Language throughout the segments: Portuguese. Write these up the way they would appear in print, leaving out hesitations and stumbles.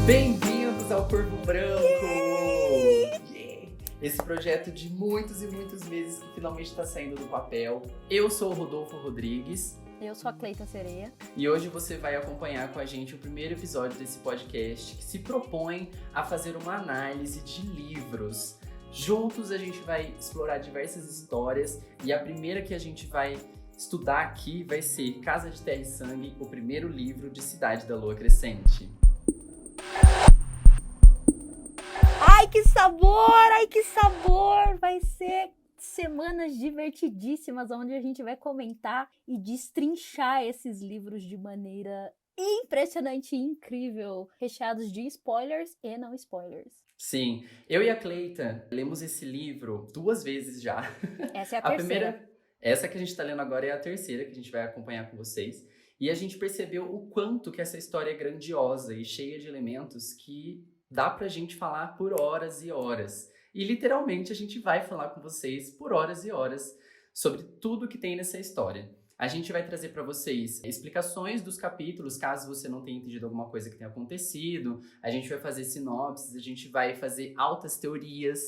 Bem-vindos ao Corvo Branco! Yeah! Esse projeto de muitos e muitos meses que finalmente está saindo do papel. Eu sou o Rodolfo Rodrigues. Eu sou a Cleita Sereia. E hoje você vai acompanhar com a gente o primeiro episódio desse podcast que se propõe a fazer uma análise de livros. Juntos a gente vai explorar diversas histórias e a primeira que a gente vai estudar aqui vai ser Casa de Terra e Sangue, o primeiro livro de Cidade da Lua Crescente. Ai, que sabor! Ai, que sabor! Vai ser semanas divertidíssimas onde a gente vai comentar e destrinchar esses livros de maneira impressionante e incrível, recheados de spoilers e não spoilers. Sim, eu e a Cleita lemos esse livro 2 vezes já. Essa é a terceira. Essa que a gente está lendo agora é a terceira que a gente vai acompanhar com vocês. E a gente percebeu o quanto que essa história é grandiosa e cheia de elementos que dá pra gente falar por horas e horas. E literalmente a gente vai falar com vocês por horas e horas sobre tudo que tem nessa história. A gente vai trazer para vocês explicações dos capítulos, caso você não tenha entendido alguma coisa que tenha acontecido. A gente vai fazer sinopses, a gente vai fazer altas teorias,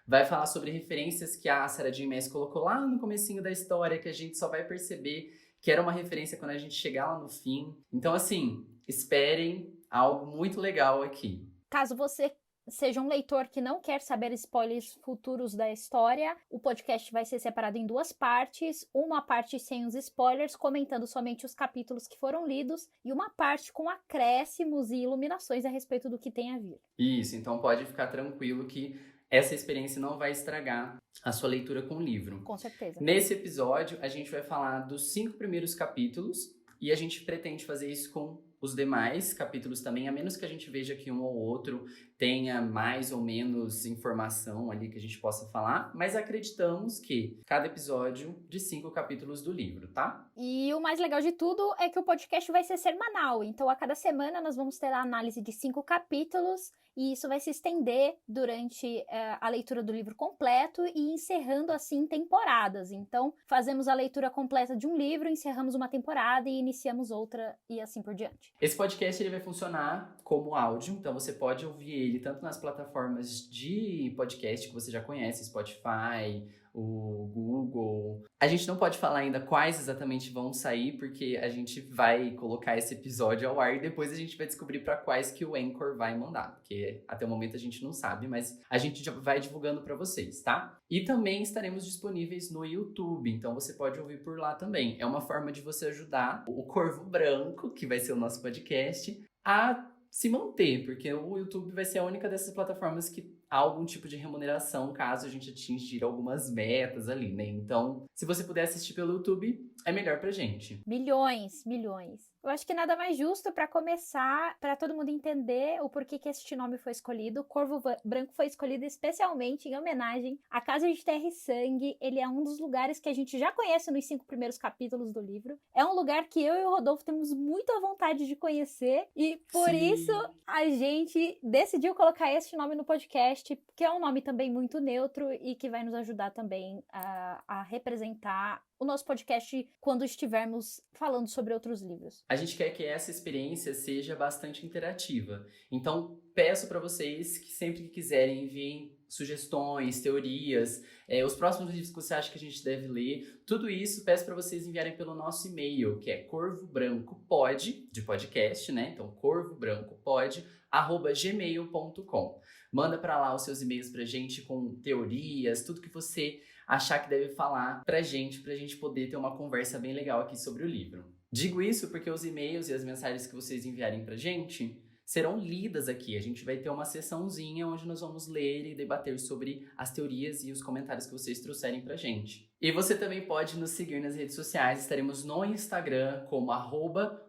vai falar sobre referências que a Sarah J. Maas colocou lá no comecinho da história, que a gente só vai perceber que era uma referência quando a gente chegar lá no fim. Então, assim, esperem algo muito legal aqui. Caso você seja um leitor que não quer saber spoilers futuros da história, o podcast vai ser separado em 2 partes. Uma parte sem os spoilers, comentando somente os capítulos que foram lidos, e uma parte com acréscimos e iluminações a respeito do que tem a vir. Isso, então pode ficar tranquilo que essa experiência não vai estragar a sua leitura com o livro. Com certeza. Nesse episódio, a gente vai falar dos 5 primeiros capítulos e a gente pretende fazer isso com os demais capítulos também, a menos que a gente veja que um ou outro tenha mais ou menos informação ali que a gente possa falar, mas acreditamos que cada episódio de 5 capítulos do livro, tá? E o mais legal de tudo é que o podcast vai ser semanal, então a cada semana nós vamos ter a análise de 5 capítulos e isso vai se estender durante a leitura do livro completo e encerrando assim temporadas. Então fazemos a leitura completa de um livro, encerramos uma temporada e iniciamos outra e assim por diante. Esse podcast ele vai funcionar como áudio, então você pode ouvir ele tanto nas plataformas de podcast que você já conhece, Spotify, o Google. A gente não pode falar ainda quais exatamente vão sair, porque a gente vai colocar esse episódio ao ar e depois a gente vai descobrir para quais que o Anchor vai mandar, porque até o momento a gente não sabe, mas a gente já vai divulgando para vocês, tá? E também estaremos disponíveis no YouTube, então você pode ouvir por lá também. É uma forma de você ajudar o Corvo Branco, que vai ser o nosso podcast, a se manter, porque o YouTube vai ser a única dessas plataformas que há algum tipo de remuneração caso a gente atingir algumas metas ali, né? Então, se você puder assistir pelo YouTube, é melhor pra gente. Milhões. Eu acho que nada mais justo para começar, para todo mundo entender o porquê que este nome foi escolhido. O Corvo Branco foi escolhido especialmente em homenagem à Casa de Terra e Sangue. Ele é um dos lugares que a gente já conhece nos 5 primeiros capítulos do livro. É um lugar que eu e o Rodolfo temos muita vontade de conhecer e por isso a gente decidiu colocar este nome no podcast, que é um nome também muito neutro e que vai nos ajudar também a representar o nosso podcast quando estivermos falando sobre outros livros. A gente quer que essa experiência seja bastante interativa. Então, peço para vocês que sempre que quiserem enviem sugestões, teorias, os próximos livros que você acha que a gente deve ler, tudo isso peço para vocês enviarem pelo nosso e-mail, que é corvobrancopod, de podcast, né? Então, corvobrancopod@gmail.com. Manda para lá os seus e-mails pra gente com teorias, tudo que você achar que deve falar pra gente poder ter uma conversa bem legal aqui sobre o livro. Digo isso porque os e-mails e as mensagens que vocês enviarem pra gente serão lidas aqui. A gente vai ter uma sessãozinha onde nós vamos ler e debater sobre as teorias e os comentários que vocês trouxerem pra gente. E você também pode nos seguir nas redes sociais. Estaremos no Instagram como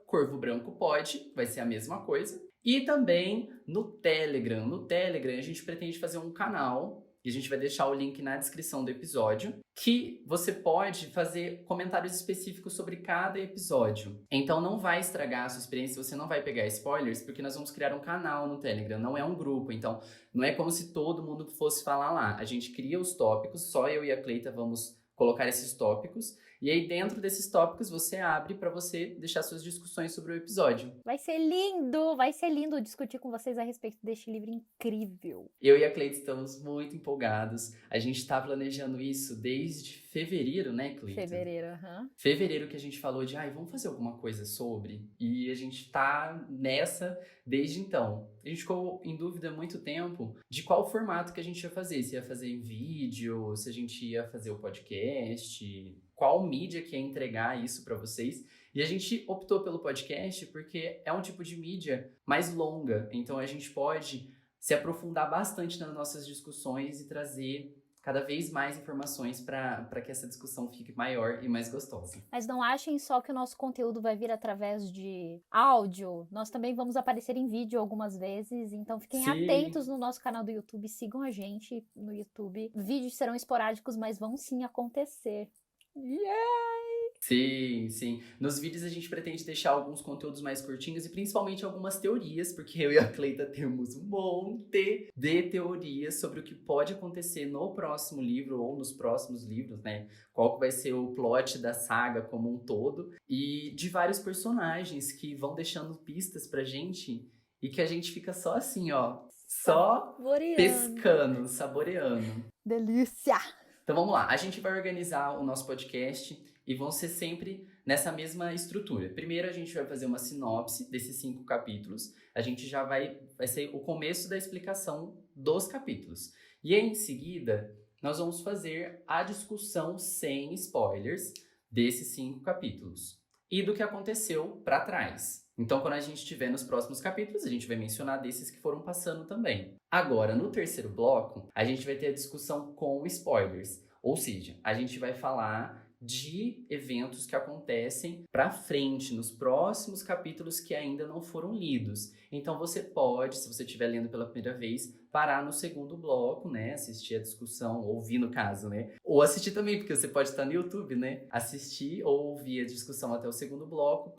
@corvobrancopod, vai ser a mesma coisa. E também no Telegram. No Telegram a gente pretende fazer um canal, e a gente vai deixar o link na descrição do episódio, que você pode fazer comentários específicos sobre cada episódio. Então não vai estragar a sua experiência, você não vai pegar spoilers, porque nós vamos criar um canal no Telegram, não é um grupo. Então não é como se todo mundo fosse falar lá. A gente cria os tópicos, só eu e a Cleita vamos colocar esses tópicos, E aí, dentro desses tópicos, você abre para você deixar suas discussões sobre o episódio. Vai ser lindo discutir com vocês a respeito deste livro incrível. Eu e a Cleide estamos muito empolgados. A gente tá planejando isso desde fevereiro, né, Cleide? Fevereiro, aham. Fevereiro que a gente falou de, vamos fazer alguma coisa sobre. E a gente tá nessa desde então. A gente ficou em dúvida há muito tempo de qual formato que a gente ia fazer. Se ia fazer em vídeo, se a gente ia fazer o podcast, qual mídia que ia entregar isso para vocês. E a gente optou pelo podcast porque é um tipo de mídia mais longa. Então a gente pode se aprofundar bastante nas nossas discussões e trazer cada vez mais informações para que essa discussão fique maior e mais gostosa. Mas não achem só que o nosso conteúdo vai vir através de áudio. Nós também vamos aparecer em vídeo algumas vezes, então fiquem Sim. atentos no nosso canal do YouTube, sigam a gente no YouTube. Vídeos serão esporádicos, mas vão sim acontecer. Yeah! Sim. Nos vídeos a gente pretende deixar alguns conteúdos mais curtinhos e principalmente algumas teorias, porque eu e a Cleita temos um monte de teorias sobre o que pode acontecer no próximo livro ou nos próximos livros, né? Qual que vai ser o plot da saga como um todo e de vários personagens que vão deixando pistas pra gente e que a gente fica só assim, ó, só pescando, saboreando. Delícia! Então vamos lá, a gente vai organizar o nosso podcast e vão ser sempre nessa mesma estrutura. Primeiro a gente vai fazer uma sinopse desses 5 capítulos. A gente já vai ser o começo da explicação dos capítulos. E aí, em seguida, nós vamos fazer a discussão sem spoilers desses 5 capítulos. E do que aconteceu para trás. Então, quando a gente estiver nos próximos capítulos, a gente vai mencionar desses que foram passando também. Agora, no terceiro bloco, a gente vai ter a discussão com spoilers. Ou seja, a gente vai falar de eventos que acontecem pra frente, nos próximos capítulos que ainda não foram lidos. Então você pode, se você estiver lendo pela primeira vez, parar no segundo bloco, né? Assistir a discussão, ouvir no caso, né? Ou assistir também, porque você pode estar no YouTube, né? Assistir ou ouvir a discussão até o segundo bloco,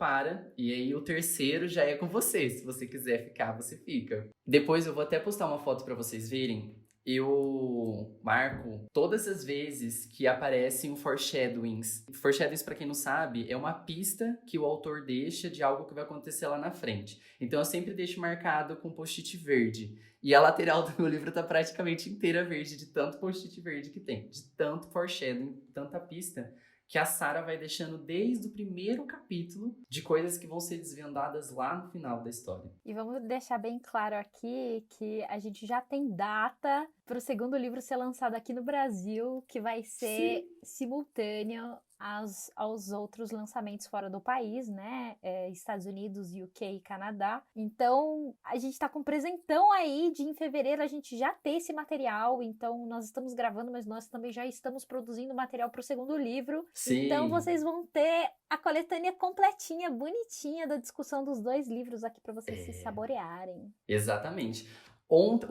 e aí o terceiro já é com você. Se você quiser ficar, você fica. Depois eu vou até postar uma foto pra vocês verem. Eu marco todas as vezes que aparecem o foreshadowings. Foreshadowings, pra quem não sabe, é uma pista que o autor deixa de algo que vai acontecer lá na frente. Então eu sempre deixo marcado com post-it verde. E a lateral do meu livro tá praticamente inteira verde, de tanto post-it verde que tem. De tanto foreshadowing, tanta pista, que a Sarah vai deixando desde o primeiro capítulo de coisas que vão ser desvendadas lá no final da história. E vamos deixar bem claro aqui que a gente já tem data para o segundo livro ser lançado aqui no Brasil, que vai ser simultâneo aos outros lançamentos fora do país, né? Estados Unidos, UK e Canadá. Então, a gente tá com um presentão aí de em fevereiro a gente já ter esse material. Então, nós estamos gravando, mas nós também já estamos produzindo material pro segundo livro. Sim. Então, vocês vão ter a coletânea completinha, bonitinha da discussão dos 2 livros aqui para vocês se saborearem. Exatamente.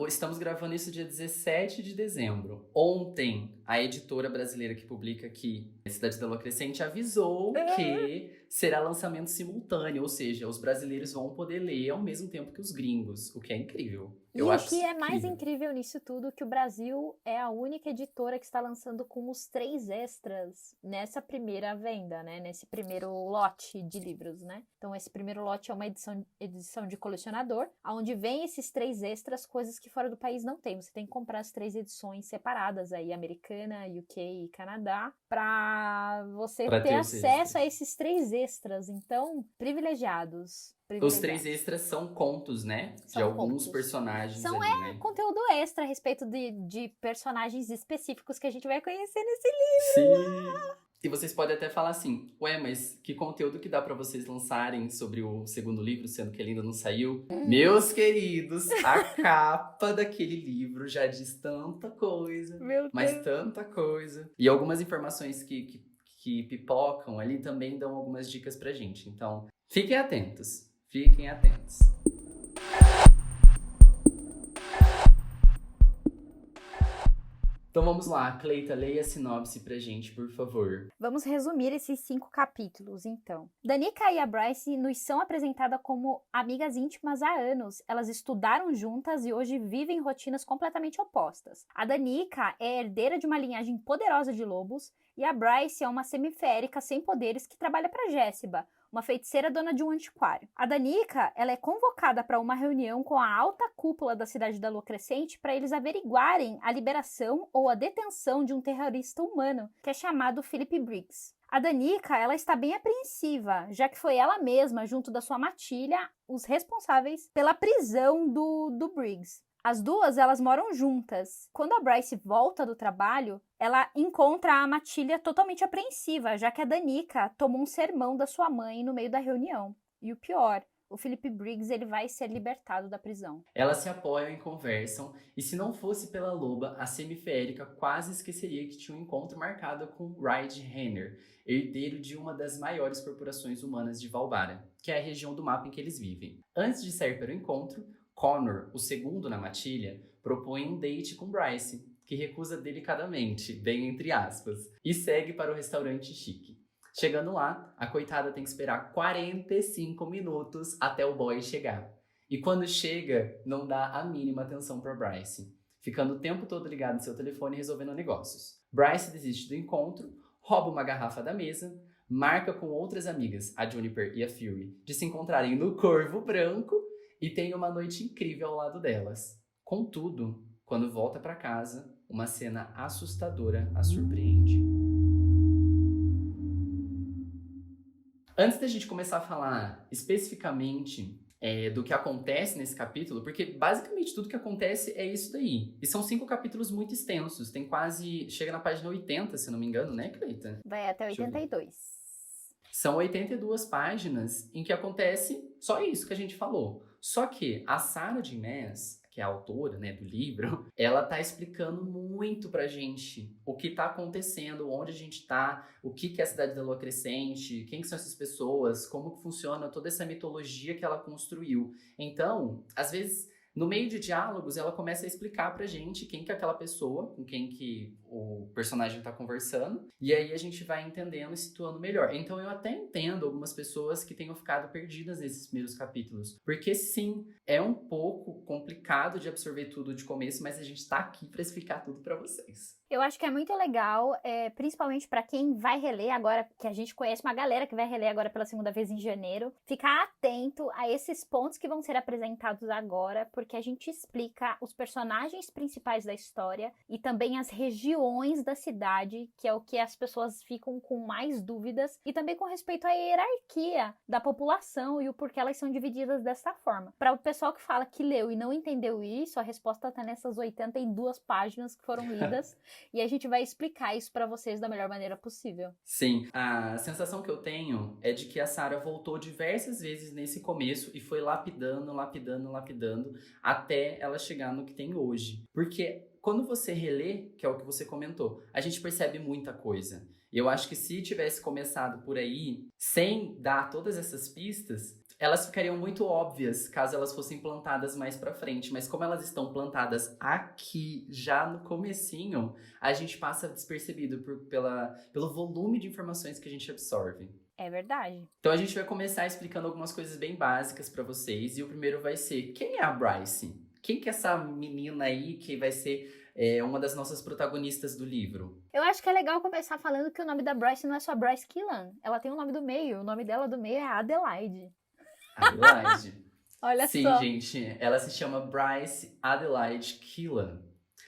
Estamos gravando isso dia 17 de dezembro. Ontem, a editora brasileira que publica aqui, Cidade da Lua Crescente, avisou que será lançamento simultâneo, ou seja, os brasileiros vão poder ler ao mesmo tempo que os gringos, o que é incrível. E o que é mais incrível nisso tudo, que o Brasil é a única editora que está lançando com os 3 extras nessa primeira venda, né? Nesse primeiro lote de livros, né? Então, esse primeiro lote é uma edição de colecionador, onde vem esses 3 extras, coisas que fora do país não tem. Você tem que comprar as 3 edições separadas aí, americana, UK e Canadá, para você ter acesso a esses 3 extras. Então, privilegiados. Os 3 extras são contos, né? De alguns personagens ali, né? Conteúdo extra a respeito de personagens específicos que a gente vai conhecer nesse livro. Sim! E vocês podem até falar assim, mas que conteúdo que dá pra vocês lançarem sobre o segundo livro, sendo que ele ainda não saiu? Meus queridos, a capa daquele livro já diz tanta coisa, mas tanta coisa. E algumas informações que pipocam ali também dão algumas dicas pra gente. Então, fiquem atentos. Fiquem atentos. Então vamos lá, Cleita, leia a sinopse pra gente, por favor. Vamos resumir esses 5 capítulos, então. Danica e a Bryce nos são apresentadas como amigas íntimas há anos. Elas estudaram juntas e hoje vivem rotinas completamente opostas. A Danica é herdeira de uma linhagem poderosa de lobos e a Bryce é uma semiférica sem poderes que trabalha para Jéssica, uma feiticeira dona de um antiquário. A Danica, ela é convocada para uma reunião com a alta cúpula da Cidade da Lua Crescente para eles averiguarem a liberação ou a detenção de um terrorista humano, que é chamado Philip Briggs. A Danica, ela está bem apreensiva, já que foi ela mesma, junto da sua matilha, os responsáveis pela prisão do Briggs. As duas, elas moram juntas. Quando a Bryce volta do trabalho, ela encontra a Matilha totalmente apreensiva, já que a Danica tomou um sermão da sua mãe no meio da reunião. E o pior, o Philip Briggs, ele vai ser libertado da prisão. Elas se apoiam e conversam, e se não fosse pela loba, a semiférica quase esqueceria que tinha um encontro marcado com Ride Henner, herdeiro de uma das maiores corporações humanas de Valbara, que é a região do mapa em que eles vivem. Antes de sair para o encontro, Connor, o segundo na matilha, propõe um date com Bryce, que recusa delicadamente, bem entre aspas, e segue para o restaurante chique. Chegando lá, a coitada tem que esperar 45 minutos até o boy chegar. E quando chega, não dá a mínima atenção para Bryce, ficando o tempo todo ligado no seu telefone resolvendo negócios. Bryce desiste do encontro, rouba uma garrafa da mesa, marca com outras amigas, a Juniper e a Fury, de se encontrarem no Corvo Branco e tem uma noite incrível ao lado delas. Contudo, quando volta para casa, uma cena assustadora a surpreende. Antes da gente começar a falar especificamente do que acontece nesse capítulo, porque basicamente tudo que acontece é isso daí. E são 5 capítulos muito extensos, tem quase... chega na página 80, se não me engano, né, Cleita? Vai até 82. São 82 páginas em que acontece só isso que a gente falou. Só que a Sarah J. Maas, que é a autora, né, do livro, ela tá explicando muito pra gente o que tá acontecendo, onde a gente tá, o que é a Cidade da Lua Crescente, quem que são essas pessoas, como que funciona toda essa mitologia que ela construiu. Então, às vezes, no meio de diálogos, ela começa a explicar pra gente quem que é aquela pessoa, com quem que o personagem tá conversando, e aí a gente vai entendendo e situando melhor. Então eu até entendo algumas pessoas que tenham ficado perdidas nesses primeiros capítulos, porque sim, é um pouco complicado de absorver tudo de começo, mas a gente tá aqui pra explicar tudo pra vocês. Eu acho que é muito legal, principalmente para quem vai reler agora, que a gente conhece uma galera que vai reler agora pela segunda vez em janeiro, ficar atento a esses pontos que vão ser apresentados agora, porque a gente explica os personagens principais da história e também as regiões da cidade, que é o que as pessoas ficam com mais dúvidas, e também com respeito à hierarquia da população e o porquê elas são divididas dessa forma. Para o pessoal que fala que leu e não entendeu isso, a resposta tá nessas 82 páginas que foram lidas. E a gente vai explicar isso pra vocês da melhor maneira possível. Sim, a sensação que eu tenho é de que a Sarah voltou diversas vezes nesse começo e foi lapidando, até ela chegar no que tem hoje. Porque quando você relê, que é o que você comentou, a gente percebe muita coisa. E eu acho que se tivesse começado por aí, sem dar todas essas pistas, elas ficariam muito óbvias caso elas fossem plantadas mais pra frente. Mas como elas estão plantadas aqui, já no comecinho, a gente passa despercebido pelo volume de informações que a gente absorve. É verdade. Então a gente vai começar explicando algumas coisas bem básicas pra vocês. E o primeiro vai ser, quem é a Bryce? Quem que é essa menina aí que vai ser uma das nossas protagonistas do livro? Eu acho que é legal começar falando que o nome da Bryce não é só Bryce Killan. Ela tem um nome do meio. O nome dela do meio é Adelaide. Adelaide. Olha Sim, só. gente, ela se chama Bryce Adelaide Killan.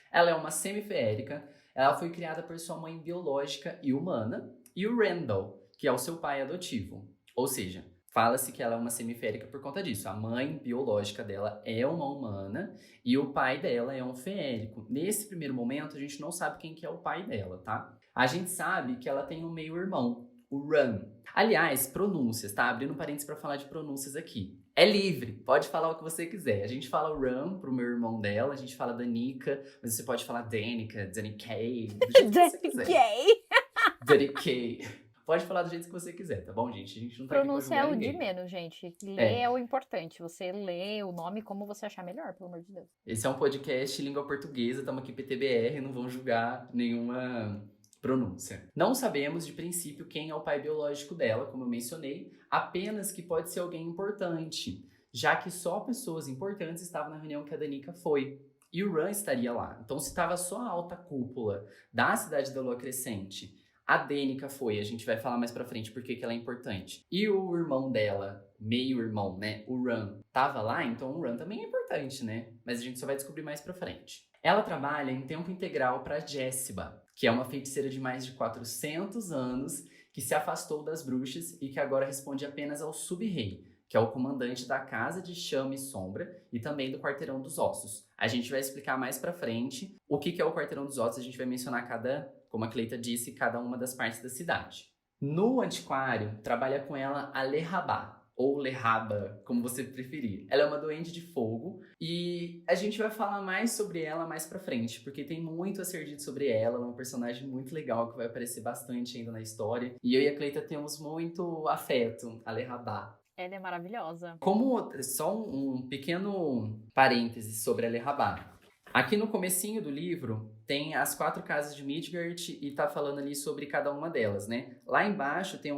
Ela é uma semiférica, ela foi criada por sua mãe biológica e humana, e o Randall, que é o seu pai adotivo. Ou seja, fala-se que ela é uma semiférica por conta disso. A mãe biológica dela é uma humana e o pai dela é um feérico. Nesse primeiro momento, a gente não sabe quem que é o pai dela, tá? A gente sabe que ela tem um meio-irmão, o Ran. Aliás, pronúncias, tá? Abrindo parênteses pra falar de pronúncias aqui. É livre, pode falar o que você quiser. A gente fala Ran pro meu irmão dela, a gente fala Danica, mas você pode falar Danica, Danikay, do jeito que você quiser. Danikay. Pode falar do jeito que você quiser, tá bom, gente? A gente não tá aqui pra Pronúncia é julgar o de ninguém. menos, gente. Ler é o importante. Você lê o nome como você achar melhor, pelo amor de Deus. Esse é um podcast língua portuguesa, estamos aqui PTBR, não vão julgar nenhuma pronúncia. Não sabemos de princípio quem é o pai biológico dela, como eu mencionei, apenas que pode ser alguém importante, já que só pessoas importantes estavam na reunião que a Danica foi. E o Ran estaria lá. Então, se estava só a alta cúpula da Cidade da Lua Crescente, a Danica foi, a gente vai falar mais pra frente porque que ela é importante. E o irmão dela, meio-irmão, né, o Ran, tava lá, então o Ran também é importante, né? Mas a gente só vai descobrir mais pra frente. Ela trabalha em tempo integral pra Jessiba, que é uma feiticeira de mais de 400 anos, que se afastou das bruxas e que agora responde apenas ao sub-rei, que é o comandante da Casa de Chama e Sombra e também do Quarteirão dos Ossos. A gente vai explicar mais pra frente o que é o Quarteirão dos Ossos, a gente vai mencionar como a Cleita disse, cada uma das partes da cidade. No antiquário, trabalha com ela a Lerrabá, ou Lerraba, como você preferir. Ela é uma duende de fogo e a gente vai falar mais sobre ela mais pra frente, porque tem muito a ser dito sobre ela, ela é um personagem muito legal que vai aparecer bastante ainda na história. E eu e a Cleita temos muito afeto a Lerrabá. Ela é maravilhosa. Como só um pequeno parêntese sobre a Lerrabá. Aqui no comecinho do livro tem as 4 casas de Midgard e tá falando ali sobre cada uma delas, né? Lá embaixo tem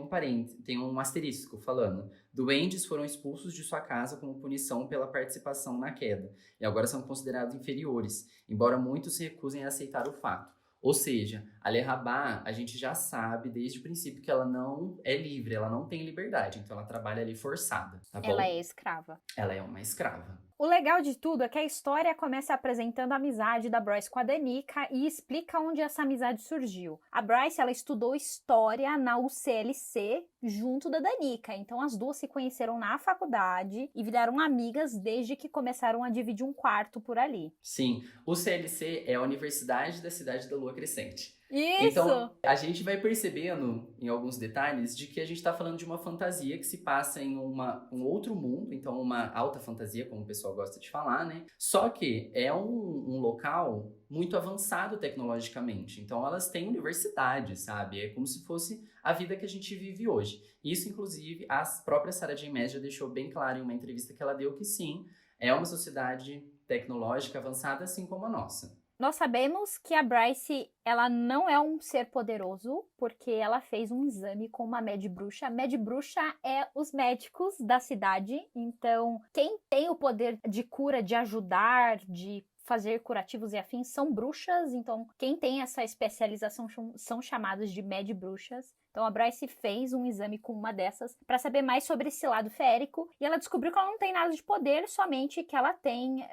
tem um asterisco falando: duendes foram expulsos de sua casa como punição pela participação na queda e agora são considerados inferiores, embora muitos se recusem a aceitar o fato. Ou seja, a Lerrabá, a gente já sabe desde o princípio que ela não é livre, ela não tem liberdade, então ela trabalha ali forçada, tá bom? Ela é escrava. Ela é uma escrava. O legal de tudo é que a história começa apresentando a amizade da Bryce com a Danica e explica onde essa amizade surgiu. A Bryce, ela estudou história na UCLC junto da Danica, então as duas se conheceram na faculdade e viraram amigas desde que começaram a dividir um quarto por ali. Sim, o CLC é a Universidade da Cidade da Lua Crescente. Isso! Então, a gente vai percebendo em alguns detalhes de que a gente está falando de uma fantasia que se passa em um outro mundo, então uma alta fantasia, como o pessoal gosta de falar, né? Só que é um local muito avançado tecnologicamente. Então, elas têm universidade, sabe? É como se fosse a vida que a gente vive hoje. Isso, inclusive, a própria Sarah J. Maas já deixou bem claro em uma entrevista que ela deu que sim, é uma sociedade tecnológica avançada, assim como a nossa. Nós sabemos que a Bryce, ela não é um ser poderoso, porque ela fez um exame com uma Mad Bruxa. A Mad Bruxa é os médicos da cidade, então quem tem o poder de cura, de ajudar, de fazer curativos e afins são bruxas, então quem tem essa especialização são chamados de Mad Bruxas. Então a Bryce fez um exame com uma dessas para saber mais sobre esse lado férico e ela descobriu que ela não tem nada de poder, somente que ela tem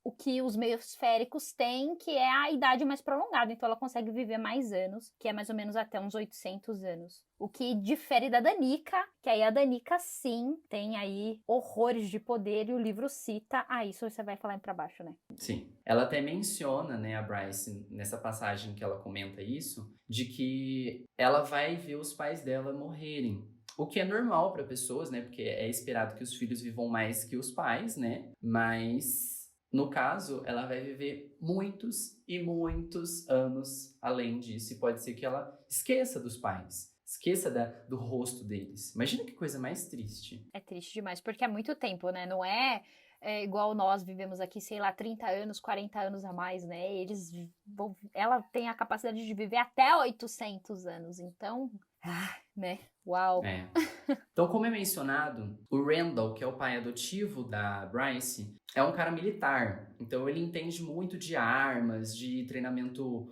o que os meios féricos têm, que é a idade mais prolongada. Então ela consegue viver mais anos, que é mais ou menos até uns 800 anos. O que difere da Danica, que aí a Danica sim tem aí horrores de poder e o livro cita, isso você vai falar para baixo, né? Sim. Ela até menciona, né, a Bryce, nessa passagem que ela comenta isso, de que ela vai ver os pais dela morrerem. O que é normal para pessoas, né, porque é esperado que os filhos vivam mais que os pais, né, mas no caso, ela vai viver muitos e muitos anos além disso e pode ser que ela esqueça dos pais. Esqueça do rosto deles. Imagina que coisa mais triste. É triste demais, porque é muito tempo, né? Não é igual nós vivemos aqui, sei lá, 30 anos, 40 anos a mais, né? Ela tem a capacidade de viver até 800 anos, então, né? Uau! É. Então, como é mencionado, o Randall, que é o pai adotivo da Bryce, é um cara militar. Então, ele entende muito de armas, de treinamento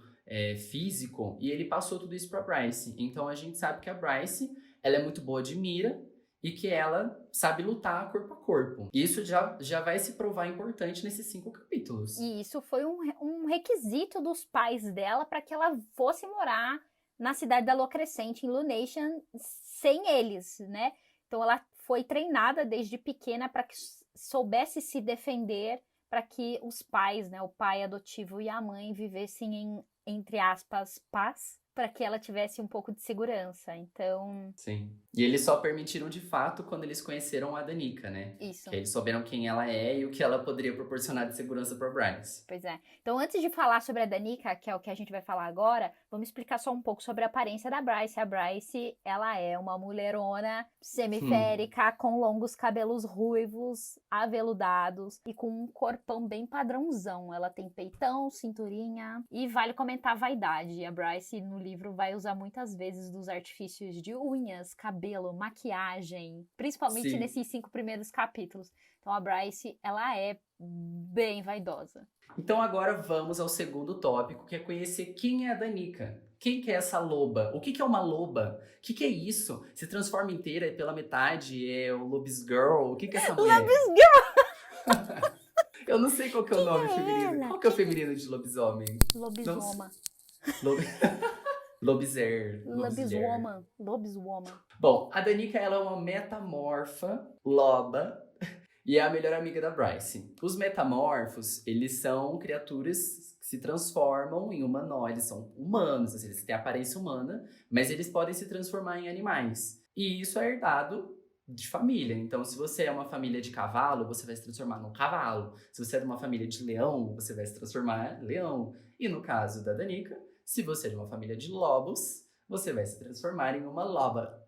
físico, e ele passou tudo isso pra Bryce. Então, a gente sabe que a Bryce, ela é muito boa de mira, e que ela sabe lutar corpo a corpo. Isso já vai se provar importante nesses 5 capítulos. E isso foi um requisito dos pais dela para que ela fosse morar na cidade da Lua Crescente, em Lunation, sem eles, né? Então ela foi treinada desde pequena para que soubesse se defender, para que os pais, né, o pai adotivo e a mãe vivessem em, entre aspas, paz. para que ela tivesse um pouco de segurança. Então, Sim. E eles só permitiram de fato quando eles conheceram a Danica, né? isso. Que eles souberam quem ela é e o que ela poderia proporcionar de segurança pra Bryce. Pois é. Então, antes de falar sobre a Danica, que é o que a gente vai falar agora, vamos explicar só um pouco sobre a aparência da Bryce. A Bryce, ela é uma mulherona semiférica, com longos cabelos ruivos, aveludados e com um corpão bem padrãozão. Ela tem peitão, cinturinha e vale comentar a vaidade. A Bryce, no livro, vai usar muitas vezes dos artifícios de unhas, cabelo, maquiagem, principalmente Sim. nesses 5 primeiros capítulos. Então, a Bryce, ela é bem vaidosa. Então agora vamos ao segundo tópico, que é conhecer quem é a Danica. Quem que é essa loba? O que que é uma loba? O que que é isso? Se transforma inteira é pela metade? É o Lobisgirl? O que que é essa mulher? Lobisgirl! Eu não sei qual que é o nome é feminino. ela? Qual que é o feminino de lobisomem? Lobisoma. Lob... Lobiser. Lobiswoman. Lobiswoman. Bom, a Danica ela é uma metamorfa loba e é a melhor amiga da Bryce. Os metamorfos, eles são criaturas que se transformam em humanoides, são humanos, assim, eles têm aparência humana, mas eles podem se transformar em animais. E isso é herdado de família. Então, se você é uma família de cavalo, você vai se transformar num cavalo. Se você é de uma família de leão, você vai se transformar em leão. E no caso da Danica, se você é de uma família de lobos, você vai se transformar em uma loba.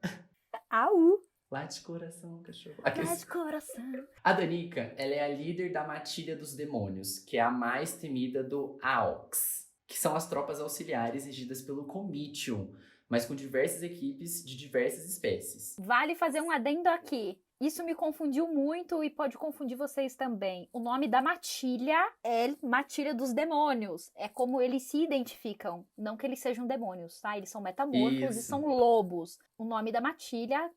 Au! Late coração, cachorro. Lá de coração. A Danica, ela é a líder da Matilha dos Demônios, que é a mais temida do AUX, que são as tropas auxiliares regidas pelo Comitium, mas com diversas equipes de diversas espécies. Vale fazer um adendo aqui. Isso me confundiu muito e pode confundir vocês também. O nome da matilha é Matilha dos Demônios. É como eles se identificam. Não que eles sejam demônios, tá? Eles são metamorfos e Isso. são lobos. O nome da matilha...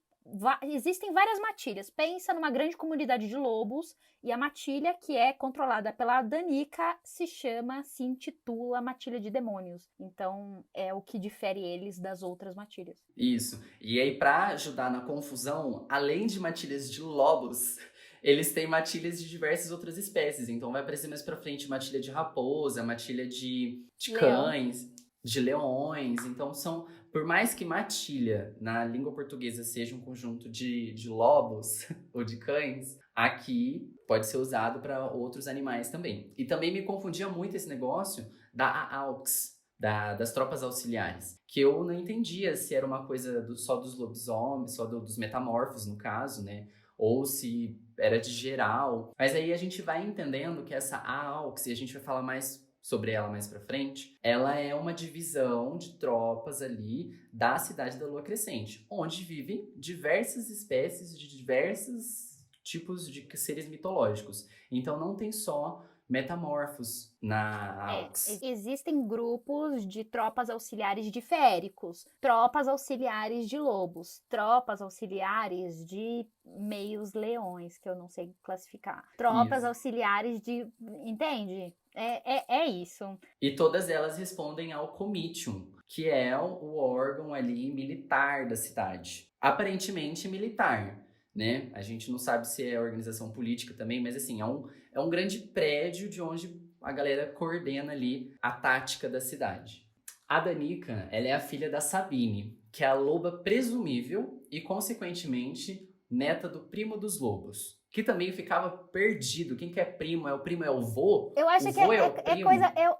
Existem várias matilhas. Pensa numa grande comunidade de lobos e a matilha, que é controlada pela Danica, se intitula Matilha de Demônios. Então, é o que difere eles das outras matilhas. Isso. E aí, pra ajudar na confusão, além de matilhas de lobos, eles têm matilhas de diversas outras espécies. Então, vai aparecer mais pra frente matilha de raposa, matilha de Leão. cães, de leões. Então, são... Por mais que matilha, na língua portuguesa, seja um conjunto de lobos ou de cães, aqui pode ser usado para outros animais também. E também me confundia muito esse negócio da AUX, das tropas auxiliares, que eu não entendia se era uma coisa só dos lobisomens, só dos metamorfos, no caso, né? Ou se era de geral. Mas aí a gente vai entendendo que essa AUX, e a gente vai falar mais sobre ela mais pra frente, ela é uma divisão de tropas ali da cidade da Lua Crescente, onde vivem diversas espécies de diversos tipos de seres mitológicos. Então não tem só metamorfos na AUX. Existem grupos de tropas auxiliares de féricos, tropas auxiliares de lobos, tropas auxiliares de meios leões, que eu não sei classificar, tropas Isso. auxiliares de... Entende? É isso. E todas elas respondem ao Comitium, que é o órgão ali militar da cidade. Aparentemente militar, né? A gente não sabe se é organização política também, mas assim, é um grande prédio de onde a galera coordena ali a tática da cidade. A Danica, ela é a filha da Sabine, que é a loba presumível e, consequentemente, neta do primo dos lobos. Que também ficava perdido. Quem que é primo? O primo é o vô? Eu acho O que vô é o primo?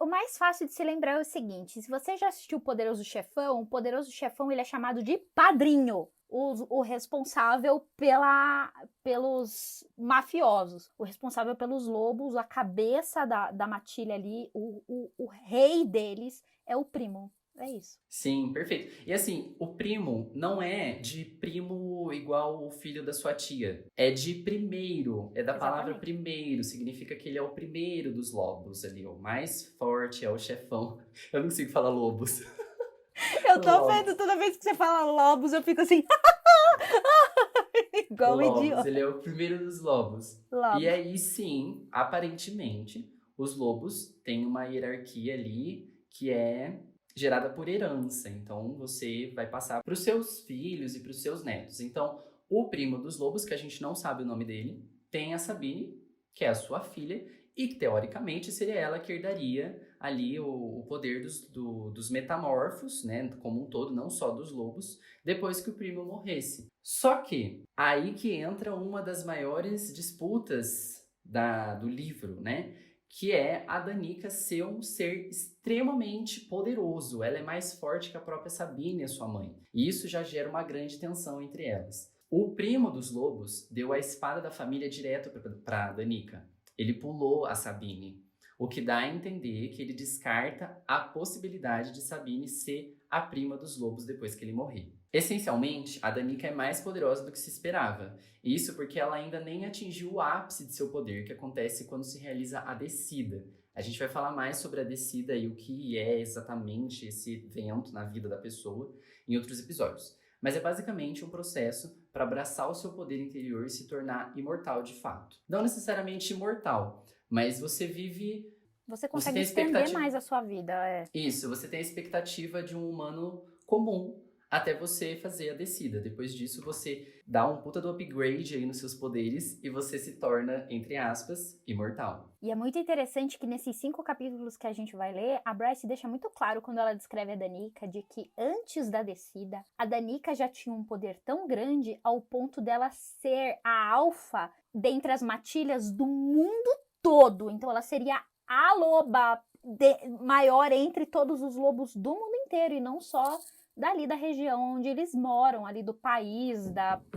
o mais fácil de se lembrar é o seguinte: se você já assistiu o Poderoso Chefão ele é chamado de padrinho. O responsável pelos mafiosos, o responsável pelos lobos, a cabeça da matilha ali, o rei deles é o primo. É isso. Sim, perfeito. E assim, o primo não é de primo igual o filho da sua tia. É de primeiro. É da palavra Exatamente. primeiro. Significa que ele é o primeiro dos lobos ali. O mais forte, é o chefão. Eu não consigo falar lobos. Eu tô Lobos. vendo, toda vez que você fala lobos, eu fico assim. Igual um Lobos, idiota. ele é o primeiro dos lobos. Lobos. E aí sim, aparentemente, os lobos têm uma hierarquia ali que é gerada por herança. Então, você vai passar para os seus filhos e para os seus netos. Então, o primo dos lobos, que a gente não sabe o nome dele, tem a Sabine, que é a sua filha, e que, teoricamente, seria ela que herdaria ali o poder dos metamorfos, né, como um todo, não só dos lobos, depois que o primo morresse. Só que aí que entra uma das maiores disputas do livro, né? Que é a Danica ser um ser extremamente poderoso. Ela é mais forte que a própria Sabine, a sua mãe. E isso já gera uma grande tensão entre elas. O primo dos lobos deu a espada da família direto para Danica. Ele pulou a Sabine, o que dá a entender que ele descarta a possibilidade de Sabine ser a prima dos lobos depois que ele morrer. Essencialmente, a Danica é mais poderosa do que se esperava. Isso porque ela ainda nem atingiu o ápice de seu poder, que acontece quando se realiza a descida. A gente vai falar mais sobre a descida e o que é exatamente esse evento na vida da pessoa em outros episódios. Mas é basicamente um processo para abraçar o seu poder interior e se tornar imortal de fato. Não necessariamente imortal, mas você vive... Você consegue estender mais a sua vida, Isso, você tem a expectativa de um humano comum até você fazer a descida. Depois disso, você dá um puta do upgrade aí nos seus poderes e você se torna, entre aspas, imortal. E é muito interessante que nesses 5 capítulos que a gente vai ler, a Bryce deixa muito claro quando ela descreve a Danica, de que antes da descida, a Danica já tinha um poder tão grande ao ponto dela ser a alfa dentre as matilhas do mundo todo. Então ela seria a loba maior entre todos os lobos do mundo inteiro e não só dali da região onde eles moram, ali do país,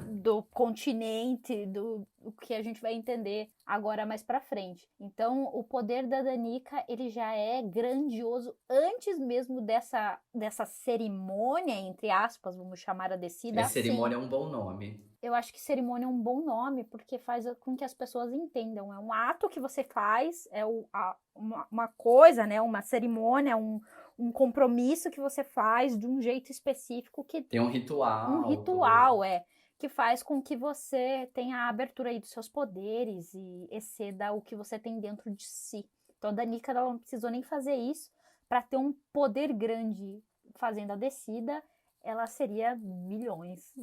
do continente, do que a gente vai entender agora mais pra frente. Então, o poder da Danica, ele já é grandioso antes mesmo dessa cerimônia, entre aspas, vamos chamar a descida assim. Cerimônia é um bom nome. Eu acho que cerimônia é um bom nome, porque faz com que as pessoas entendam. É um ato que você faz, é uma coisa, né? Uma cerimônia, um compromisso que você faz de um jeito específico que... Tem um ritual. Um ritual, que faz com que você tenha a abertura aí dos seus poderes e exceda o que você tem dentro de si. Então, a Danica, ela não precisou nem fazer isso para ter um poder grande fazendo a descida. Ela seria milhões.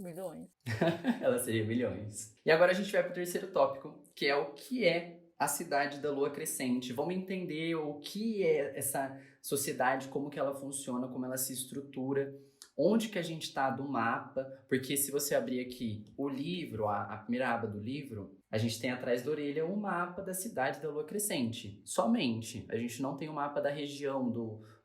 Ela seria milhões. E agora a gente vai pro terceiro tópico, que é o que é a cidade da lua crescente. Vamos entender o que é essa sociedade, como que ela funciona, como ela se estrutura, onde que a gente está do mapa, porque se você abrir aqui o livro, a primeira aba do livro, a gente tem atrás da orelha um mapa da cidade da lua crescente. Somente. A gente não tem o mapa da região,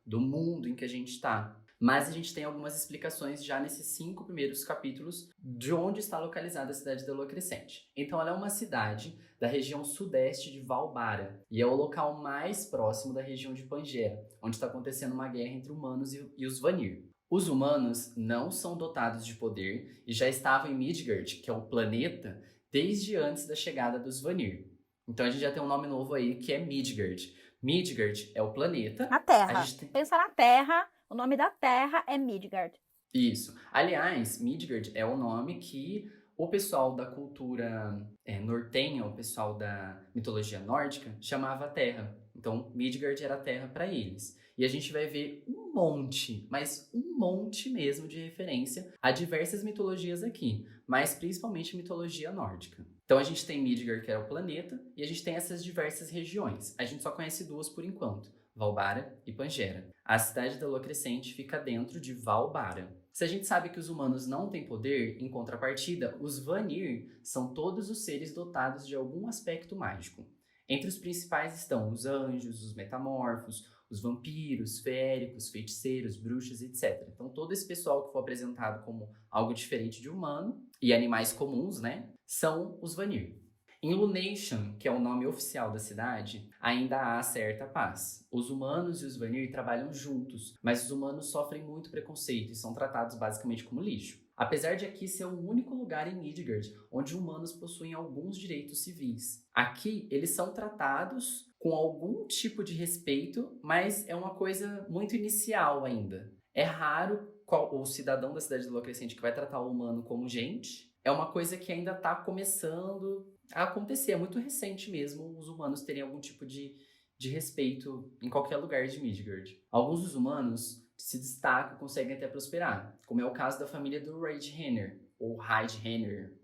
do mundo em que a gente está. Mas a gente tem algumas explicações já nesses 5 primeiros capítulos de onde está localizada a cidade da Lua Crescente. Então ela é uma cidade da região sudeste de Valbara e é o local mais próximo da região de Pangea, onde está acontecendo uma guerra entre humanos e os Vanir. Os humanos não são dotados de poder e já estavam em Midgard, que é o planeta, desde antes da chegada dos Vanir. Então a gente já tem um nome novo aí que é Midgard. Midgard é o planeta. A Terra. Pensa na Terra. O nome da terra é Midgard. Isso. Aliás, Midgard é o nome que o pessoal da cultura nortenha, o pessoal da mitologia nórdica, chamava a Terra. Então, Midgard era a Terra para eles. E a gente vai ver um monte, mas um monte mesmo de referência a diversas mitologias aqui, mas principalmente mitologia nórdica. Então a gente tem Midgard, que era o planeta, e a gente tem essas diversas regiões. A gente só conhece 2 por enquanto. Valbara e Pangea. A cidade da Lua Crescente fica dentro de Valbara. Se a gente sabe que os humanos não têm poder, em contrapartida, os Vanir são todos os seres dotados de algum aspecto mágico. Entre os principais estão os anjos, os metamorfos, os vampiros, féricos, feiticeiros, bruxas, etc. Então todo esse pessoal que foi apresentado como algo diferente de humano e animais comuns, né, são os Vanir. Em Lunation, que é o nome oficial da cidade, ainda há certa paz. Os humanos e os Vanir trabalham juntos, mas os humanos sofrem muito preconceito e são tratados basicamente como lixo. Apesar de aqui ser o único lugar em Midgard onde humanos possuem alguns direitos civis. Aqui, eles são tratados com algum tipo de respeito, mas é uma coisa muito inicial ainda. É raro o cidadão da cidade da Lua Crescente que vai tratar o humano como gente. É uma coisa que ainda está começando a acontecer. É muito recente mesmo os humanos terem algum tipo de respeito em qualquer lugar de Midgard. Alguns dos humanos se destacam e conseguem até prosperar, como é o caso da família do Raidrenner, ou Raidrenner,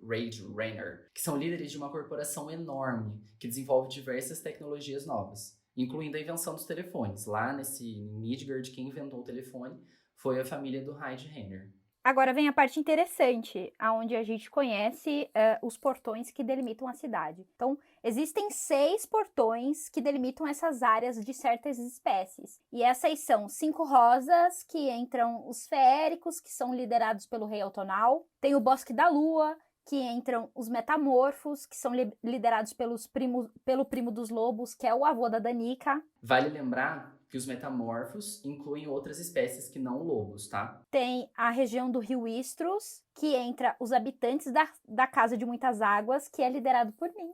que são líderes de uma corporação enorme que desenvolve diversas tecnologias novas. incluindo a invenção dos telefones. Lá nesse Midgard, quem inventou o telefone foi a família do Hyde Henner. Agora vem a parte interessante, aonde a gente conhece os portões que delimitam a cidade. Então, existem 6 portões que delimitam essas áreas de certas espécies. E essas são 5 rosas, que entram os feéricos, que são liderados pelo rei Autonal. Tem o Bosque da Lua, que entram os metamorfos, que são liderados pelo primo dos lobos, que é o avô da Danica. Vale lembrar que os metamorfos incluem outras espécies que não lobos, tá? Tem a região do rio Istros, que entra os habitantes da Casa de Muitas Águas, que é liderado por mim.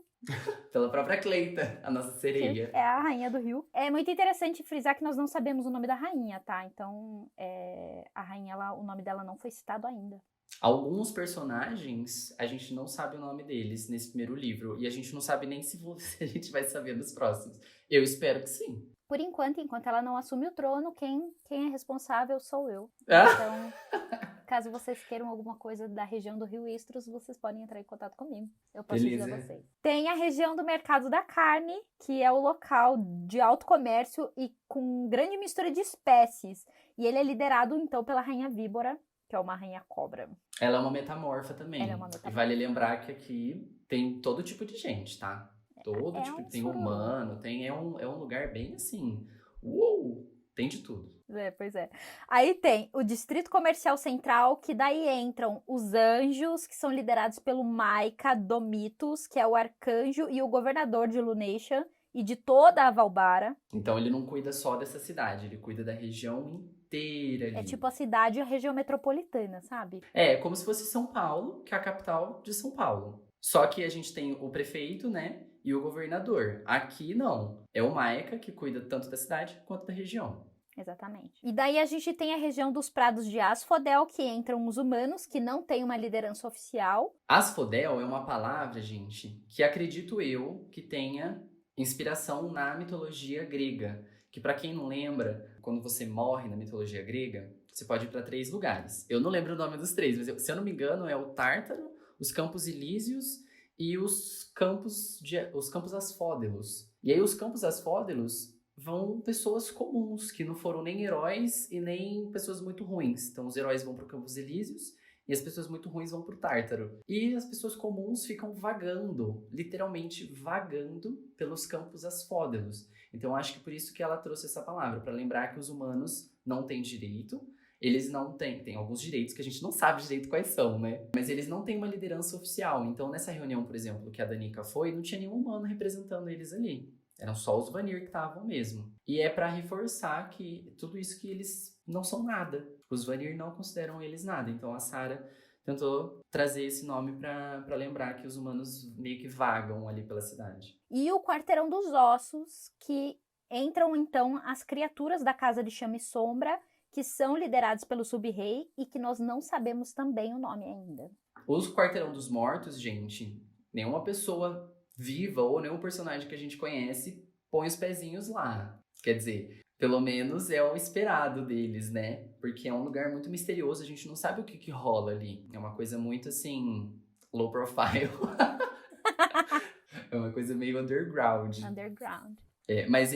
Pela própria Cleita, a nossa sereia. Que é a rainha do rio. É muito interessante frisar que nós não sabemos o nome da rainha, tá? Então, a rainha, o nome dela não foi citado ainda. Alguns personagens, a gente não sabe o nome deles nesse primeiro livro. E a gente não sabe nem se a gente vai saber nos próximos. Eu espero que sim. Por enquanto ela não assume o trono, quem é responsável sou eu. Ah! Então, caso vocês queiram alguma coisa da região do rio Istros, vocês podem entrar em contato comigo. Eu posso dizer a vocês. Tem a região do Mercado da Carne, que é o local de alto comércio e com grande mistura de espécies. E ele é liderado, então, pela Rainha Víbora, que é uma rainha cobra. Ela é uma metamorfa também. Ela é uma metamorfa. E vale lembrar que aqui tem todo tipo de gente, tá? Todo tipo, tem humano, é um lugar bem assim, tem de tudo. Pois é. Aí tem o Distrito Comercial Central, que daí entram os anjos, que são liderados pelo Maika Domitus, que é o arcanjo e o governador de Lunation e de toda a Valbara. Então ele não cuida só dessa cidade, ele cuida da região inteira ali. É tipo a cidade e a região metropolitana, sabe? É, como se fosse São Paulo, que é a capital de São Paulo. Só que a gente tem o prefeito, né? E o governador. Aqui não. É o Maika que cuida tanto da cidade quanto da região. Exatamente. E daí a gente tem a região dos Prados de Asphodel, que entram os humanos, que não tem uma liderança oficial. Asphodel é uma palavra, gente, que acredito eu que tenha inspiração na mitologia grega. Que pra quem não lembra, quando você morre na mitologia grega, você pode ir pra 3 lugares. Eu não lembro o nome dos 3, mas se eu não me engano é o Tártaro, os Campos Elíseos e os campos Asfódelos. E aí os campos Asfódelos vão pessoas comuns, que não foram nem heróis e nem pessoas muito ruins. Então os heróis vão para os Campos Elíseos e as pessoas muito ruins vão para o Tártaro. E as pessoas comuns ficam vagando, literalmente vagando pelos campos Asfódelos. Então acho que por isso que ela trouxe essa palavra, para lembrar que os humanos não têm direito. Eles não tem alguns direitos que a gente não sabe direito quais são, né? Mas eles não têm uma liderança oficial. Então, nessa reunião, por exemplo, que a Danica foi, não tinha nenhum humano representando eles ali. Eram só os Vanir que estavam mesmo. E é pra reforçar que tudo isso que eles não são nada. Os Vanir não consideram eles nada. Então, a Sarah tentou trazer esse nome pra lembrar que os humanos meio que vagam ali pela cidade. E o Quarteirão dos Ossos, que entram, então, as criaturas da Casa de Chama e Sombra, que são liderados pelo sub-rei e que nós não sabemos também o nome ainda. Os Quarteirão dos Mortos, gente, nenhuma pessoa viva ou nenhum personagem que a gente conhece põe os pezinhos lá. Quer dizer, pelo menos é o esperado deles, né? Porque é um lugar muito misterioso, a gente não sabe o que rola ali. É uma coisa muito, assim, low profile. É uma coisa meio underground. Underground. Mas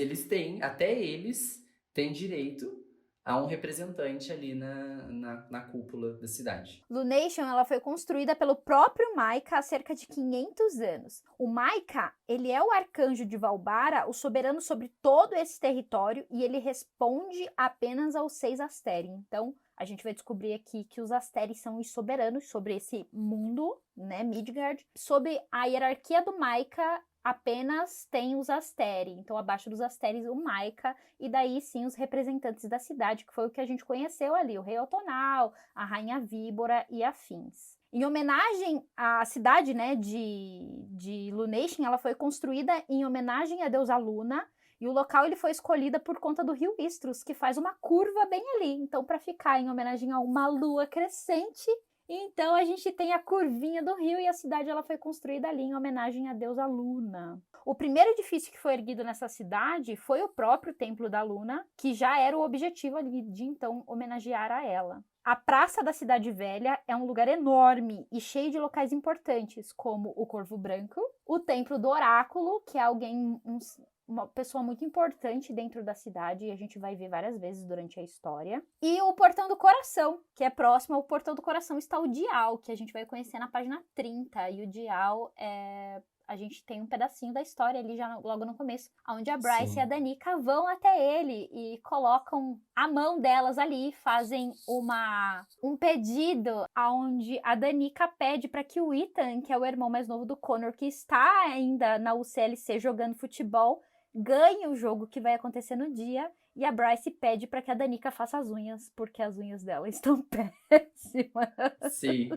até eles têm direito a um representante ali na cúpula da cidade. Lunation, ela foi construída pelo próprio Maika há cerca de 500 anos. O Maika, ele é o arcanjo de Valbara, o soberano sobre todo esse território, e ele responde apenas aos 6 Asteri. Então, a gente vai descobrir aqui que os Asteri são os soberanos sobre esse mundo, né, Midgard. Sob a hierarquia do Maika, apenas tem os Asteri. Então, abaixo dos Asteres, o Maika, e daí sim os representantes da cidade, que foi o que a gente conheceu ali, o Rei Autonal, a Rainha Víbora e afins. Em homenagem à cidade, né, de Lunation, ela foi construída em homenagem à deusa Luna, e o local ele foi escolhido por conta do rio Istros, que faz uma curva bem ali. Então, para ficar em homenagem a uma lua crescente, então a gente tem a curvinha do rio e a cidade ela foi construída ali em homenagem à deusa Luna. O primeiro edifício que foi erguido nessa cidade foi o próprio Templo da Luna, que já era o objetivo ali de então homenagear a ela. A Praça da Cidade Velha é um lugar enorme e cheio de locais importantes, como o Corvo Branco, o Templo do Oráculo, que é uma pessoa muito importante dentro da cidade, e a gente vai ver várias vezes durante a história. E o Portão do Coração, que é próximo ao Portão do Coração, está o Dial, que a gente vai conhecer na página 30. E o Dial a gente tem um pedacinho da história ali já logo no começo, onde a Bryce Sim. e a Danica vão até ele e colocam a mão delas ali, fazem um pedido onde a Danica pede para que o Ethan, que é o irmão mais novo do Connor, que está ainda na UCLC jogando futebol, ganhe o jogo que vai acontecer no dia. E a Bryce pede para que a Danica faça as unhas, porque as unhas dela estão péssimas. Sim.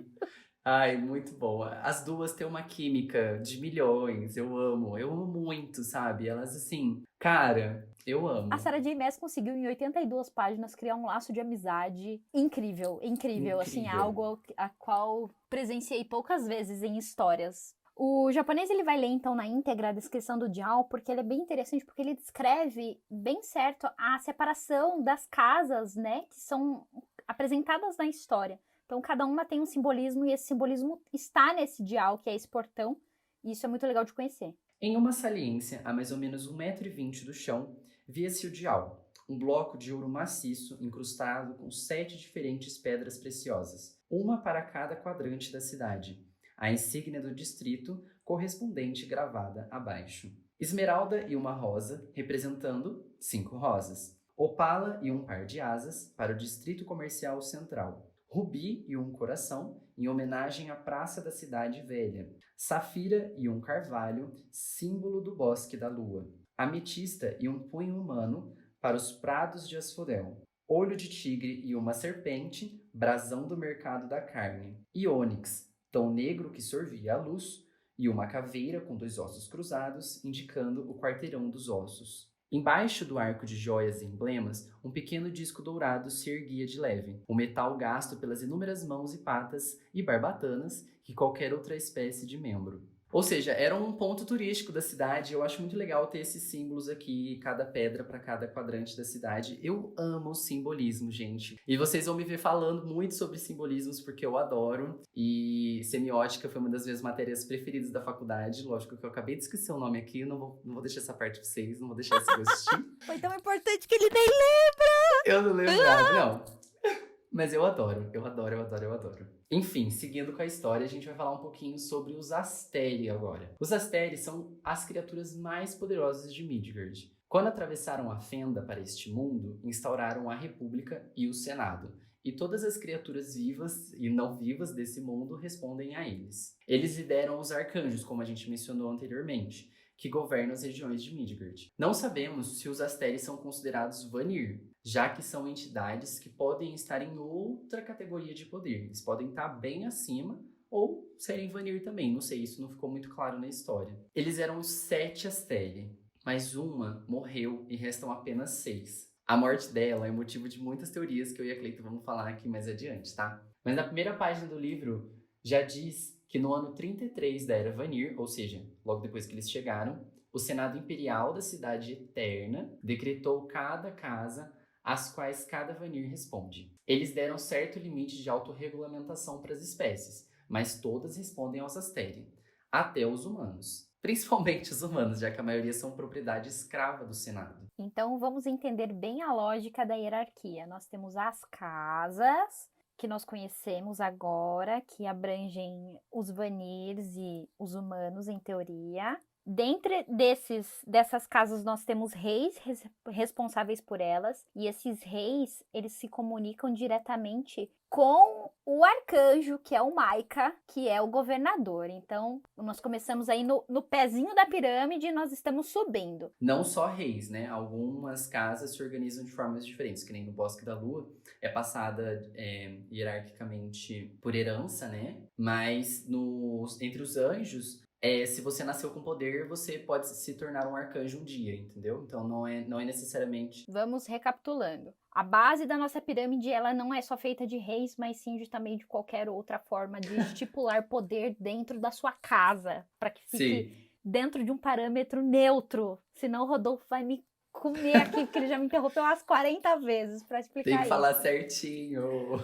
Ai, muito boa. As duas têm uma química de milhões. Eu amo muito, sabe? Elas, assim, cara, eu amo. A Sarah J. Maas conseguiu, em 82 páginas, criar um laço de amizade incrível, incrível. Assim, Incrível. algo a qual presenciei poucas vezes em histórias. O japonês, ele vai ler, então, na íntegra a descrição do Dial, porque ele é bem interessante, porque ele descreve bem certo a separação das casas, né, que são apresentadas na história. Então, cada uma tem um simbolismo, e esse simbolismo está nesse Dial, que é esse portão, e isso é muito legal de conhecer. Em uma saliência a mais ou menos 1,20 m do chão, via-se o Dial, um bloco de ouro maciço incrustado com 7 diferentes pedras preciosas, uma para cada quadrante da cidade, a insígnia do distrito correspondente gravada abaixo. Esmeralda e uma rosa, representando 5 rosas. Opala e um par de asas para o Distrito Comercial Central. Rubi e um coração, em homenagem à Praça da Cidade Velha. Safira e um carvalho, símbolo do Bosque da Lua. Ametista e um punho humano, para os prados de Asphodel. Olho de tigre e uma serpente, brasão do mercado da carne. E ônix, tom negro que sorvia a luz, e uma caveira com 2 ossos cruzados, indicando o quarteirão dos ossos. Embaixo do arco de joias e emblemas, um pequeno disco dourado se erguia de leve, o metal gasto pelas inúmeras mãos e patas e barbatanas que qualquer outra espécie de membro. Ou seja, era um ponto turístico da cidade. Eu acho muito legal ter esses símbolos aqui, cada pedra para cada quadrante da cidade. Eu amo simbolismo, gente. E vocês vão me ver falando muito sobre simbolismos, porque eu adoro. E semiótica foi uma das minhas matérias preferidas da faculdade. Lógico que eu acabei de esquecer o nome aqui, não vou deixar essa parte pra vocês, não vou deixar esse gostinho. Foi tão importante que ele nem lembra! Eu não lembrava, não. Mas eu adoro. Enfim, seguindo com a história, a gente vai falar um pouquinho sobre os Asteri agora. Os Asteri são as criaturas mais poderosas de Midgard. Quando atravessaram a fenda para este mundo, instauraram a República e o Senado. E todas as criaturas vivas e não vivas desse mundo respondem a eles. Eles lideram os arcanjos, como a gente mencionou anteriormente, que governam as regiões de Midgard. Não sabemos se os Asteri são considerados Vanir, já que são entidades que podem estar em outra categoria de poder. Eles podem estar bem acima ou serem Vanir também. Não sei, isso não ficou muito claro na história. Eles eram 7 Asteri, mas uma morreu e restam apenas 6. A morte dela é motivo de muitas teorias que eu e a Cleita vamos falar aqui mais adiante, tá? Mas na primeira página do livro já diz que no ano 33 da Era Vanir, ou seja, logo depois que eles chegaram, o Senado Imperial da Cidade Eterna decretou cada casa às quais cada Vanir responde. Eles deram certo limite de autorregulamentação para as espécies, mas todas respondem aos Asteri, até os humanos. Principalmente os humanos, já que a maioria são propriedade escrava do Senado. Então vamos entender bem a lógica da hierarquia. Nós temos as casas, que nós conhecemos agora, que abrangem os Vanirs e os humanos, em teoria. Dentre dessas casas, nós temos reis responsáveis por elas, e esses reis, eles se comunicam diretamente com o arcanjo, que é o Maika, que é o governador. Então, nós começamos aí no pezinho da pirâmide e nós estamos subindo. Não só reis, né? Algumas casas se organizam de formas diferentes, que nem no Bosque da Lua, é passada hierarquicamente por herança, né? Mas entre os anjos, se você nasceu com poder, você pode se tornar um arcanjo um dia, entendeu? Então não é necessariamente... Vamos recapitulando. A base da nossa pirâmide, ela não é só feita de reis, mas sim também de qualquer outra forma de estipular poder dentro da sua casa, para que fique dentro de um parâmetro neutro. Senão o Rodolfo vai me comer aqui, porque ele já me interrompeu umas 40 vezes para explicar isso. Tem que falar certinho.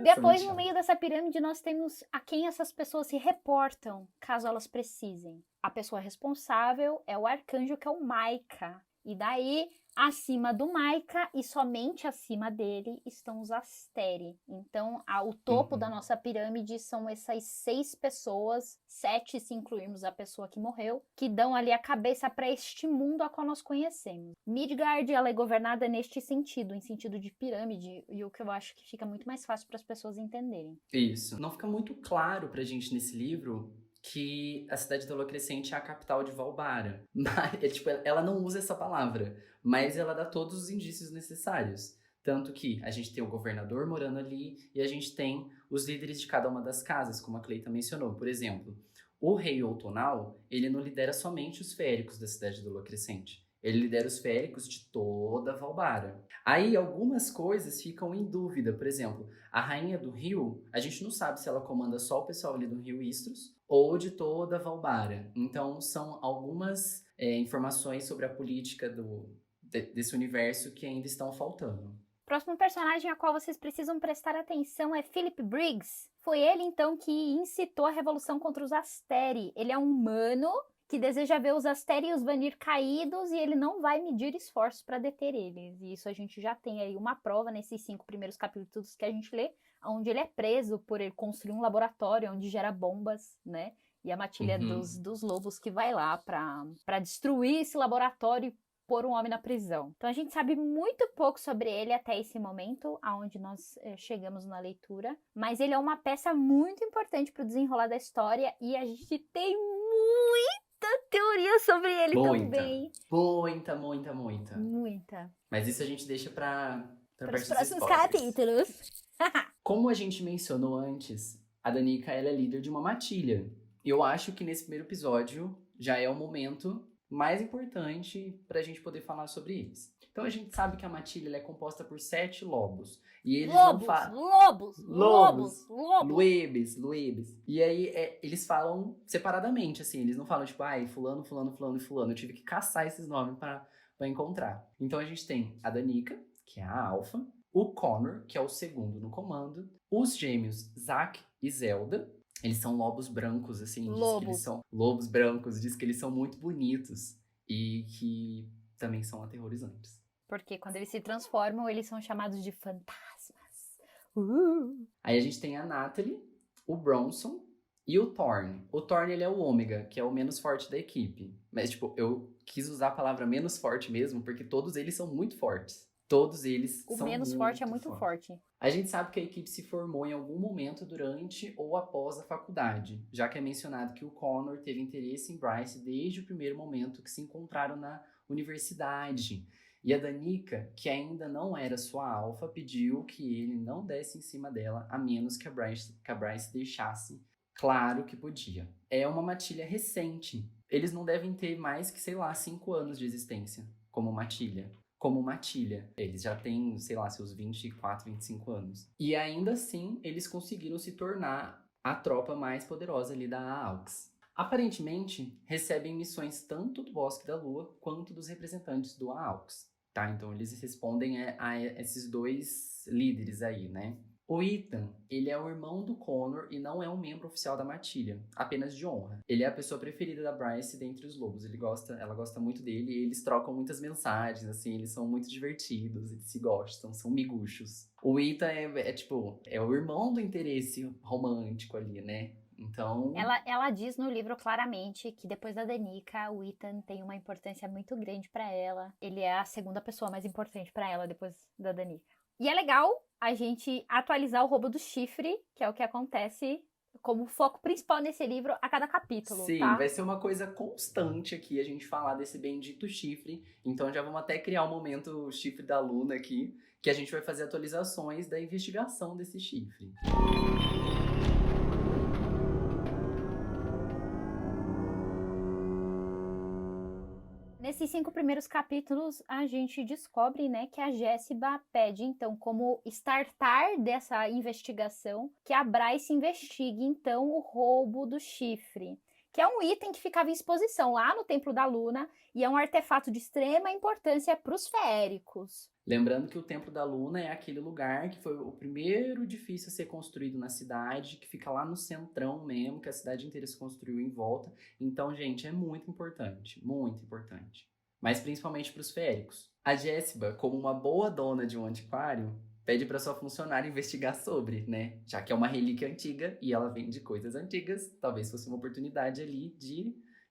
Depois, no meio dessa pirâmide, nós temos a quem essas pessoas se reportam, caso elas precisem. A pessoa responsável é o arcanjo, que é o Maika. E daí, acima do Maika e somente acima dele estão os Asteri. Então, o topo da nossa pirâmide são essas 6 pessoas, 7 se incluirmos a pessoa que morreu, que dão ali a cabeça para este mundo a qual nós conhecemos. Midgard, ela é governada neste sentido, em sentido de pirâmide, e o que eu acho que fica muito mais fácil para as pessoas entenderem. Isso. Não fica muito claro pra gente nesse livro que a cidade da Lua Crescente é a capital de Valbara. Mas, tipo, ela não usa essa palavra, mas ela dá todos os indícios necessários. Tanto que a gente tem o governador morando ali e a gente tem os líderes de cada uma das casas, como a Cleita mencionou. Por exemplo, o rei outonal, ele não lidera somente os féricos da cidade da Lua Crescente. Ele lidera os féricos de toda Valbara. Aí algumas coisas ficam em dúvida. Por exemplo, a rainha do rio, a gente não sabe se ela comanda só o pessoal ali do rio Istros ou de toda Valbara. Então são algumas informações sobre a política desse universo que ainda estão faltando. Próximo personagem a qual vocês precisam prestar atenção é Philip Briggs. Foi ele, então, que incitou a revolução contra os Asteri. Ele é um humano que deseja ver os Asteri e os Vanir caídos e ele não vai medir esforços para deter eles. E isso a gente já tem aí uma prova nesses 5 primeiros capítulos que a gente lê, onde ele é preso por ele construir um laboratório onde gera bombas, né? E a matilha dos lobos que vai lá para destruir esse laboratório e pôr um homem na prisão. Então a gente sabe muito pouco sobre ele até esse momento, aonde nós chegamos na leitura, mas ele é uma peça muito importante para o desenrolar da história e a gente tem muita teoria sobre ele também. Muita. Mas isso a gente deixa para os próximos capítulos. Como a gente mencionou antes, a Danica ela é líder de uma matilha. E eu acho que nesse primeiro episódio já é o momento mais importante para a gente poder falar sobre eles. Então a gente sabe que a matilha ela é composta por 7 lobos. E eles lobos. Luebes. E aí eles falam separadamente, assim. Eles não falam tipo, fulano, fulano, fulano e fulano. Eu tive que caçar esses nomes para encontrar. Então a gente tem a Danica, que é a alfa. O Connor, que é o segundo no comando. Os gêmeos Zack e Zelda. Eles são lobos brancos, assim. Diz que eles são lobos brancos. Diz que eles são muito bonitos. E que também são aterrorizantes. Porque quando eles se transformam, eles são chamados de fantasmas. Aí a gente tem a Natalie, o Bronson e o Thorne. O Thorne, ele é o ômega, que é o menos forte da equipe. Mas, tipo, eu quis usar a palavra menos forte mesmo, porque todos eles são muito fortes. Todos eles são muito fortes. O menos forte é muito forte. A gente sabe que a equipe se formou em algum momento durante ou após a faculdade, já que é mencionado que o Connor teve interesse em Bryce desde o primeiro momento que se encontraram na universidade. E a Danica, que ainda não era sua alfa, pediu que ele não desse em cima dela, a menos que a Bryce deixasse claro que podia. É uma matilha recente. Eles não devem ter mais que, 5 anos de existência como matilha. Eles já têm, seus 24, 25 anos. E ainda assim, eles conseguiram se tornar a tropa mais poderosa ali da AUX. Aparentemente, recebem missões tanto do Bosque da Lua quanto dos representantes do AUX, tá? Então, eles respondem a esses 2 líderes aí, né? O Ethan, ele é o irmão do Connor e não é um membro oficial da matilha, apenas de honra. Ele é a pessoa preferida da Bryce dentre os lobos. Ela gosta muito dele e eles trocam muitas mensagens, assim, eles são muito divertidos, eles se gostam, são miguxos. O Ethan é o irmão do interesse romântico ali, né? Então... Ela diz no livro claramente que depois da Danica, o Ethan tem uma importância muito grande pra ela. Ele é a segunda pessoa mais importante pra ela depois da Danica. E é legal a gente atualizar o roubo do chifre, que é o que acontece como foco principal nesse livro a cada capítulo. Sim, tá? Vai ser uma coisa constante aqui a gente falar desse bendito chifre. Então já vamos até criar o momento chifre da Luna aqui, que a gente vai fazer atualizações da investigação desse chifre. Nesses 5 primeiros capítulos, a gente descobre, né, que a Jéssica pede, então, como startar dessa investigação, que a Bryce investigue, então, o roubo do chifre. que é um item que ficava em exposição lá no Templo da Luna e é um artefato de extrema importância para os feéricos. Lembrando que o Templo da Luna é aquele lugar que foi o primeiro edifício a ser construído na cidade, que fica lá no centrão mesmo, que a cidade inteira se construiu em volta. Então, gente, é muito importante, muito importante. Mas principalmente para os feéricos. A Jéssica, como uma boa dona de um antiquário, pede para sua funcionária investigar sobre, né? Já que é uma relíquia antiga e ela vende coisas antigas, talvez fosse uma oportunidade ali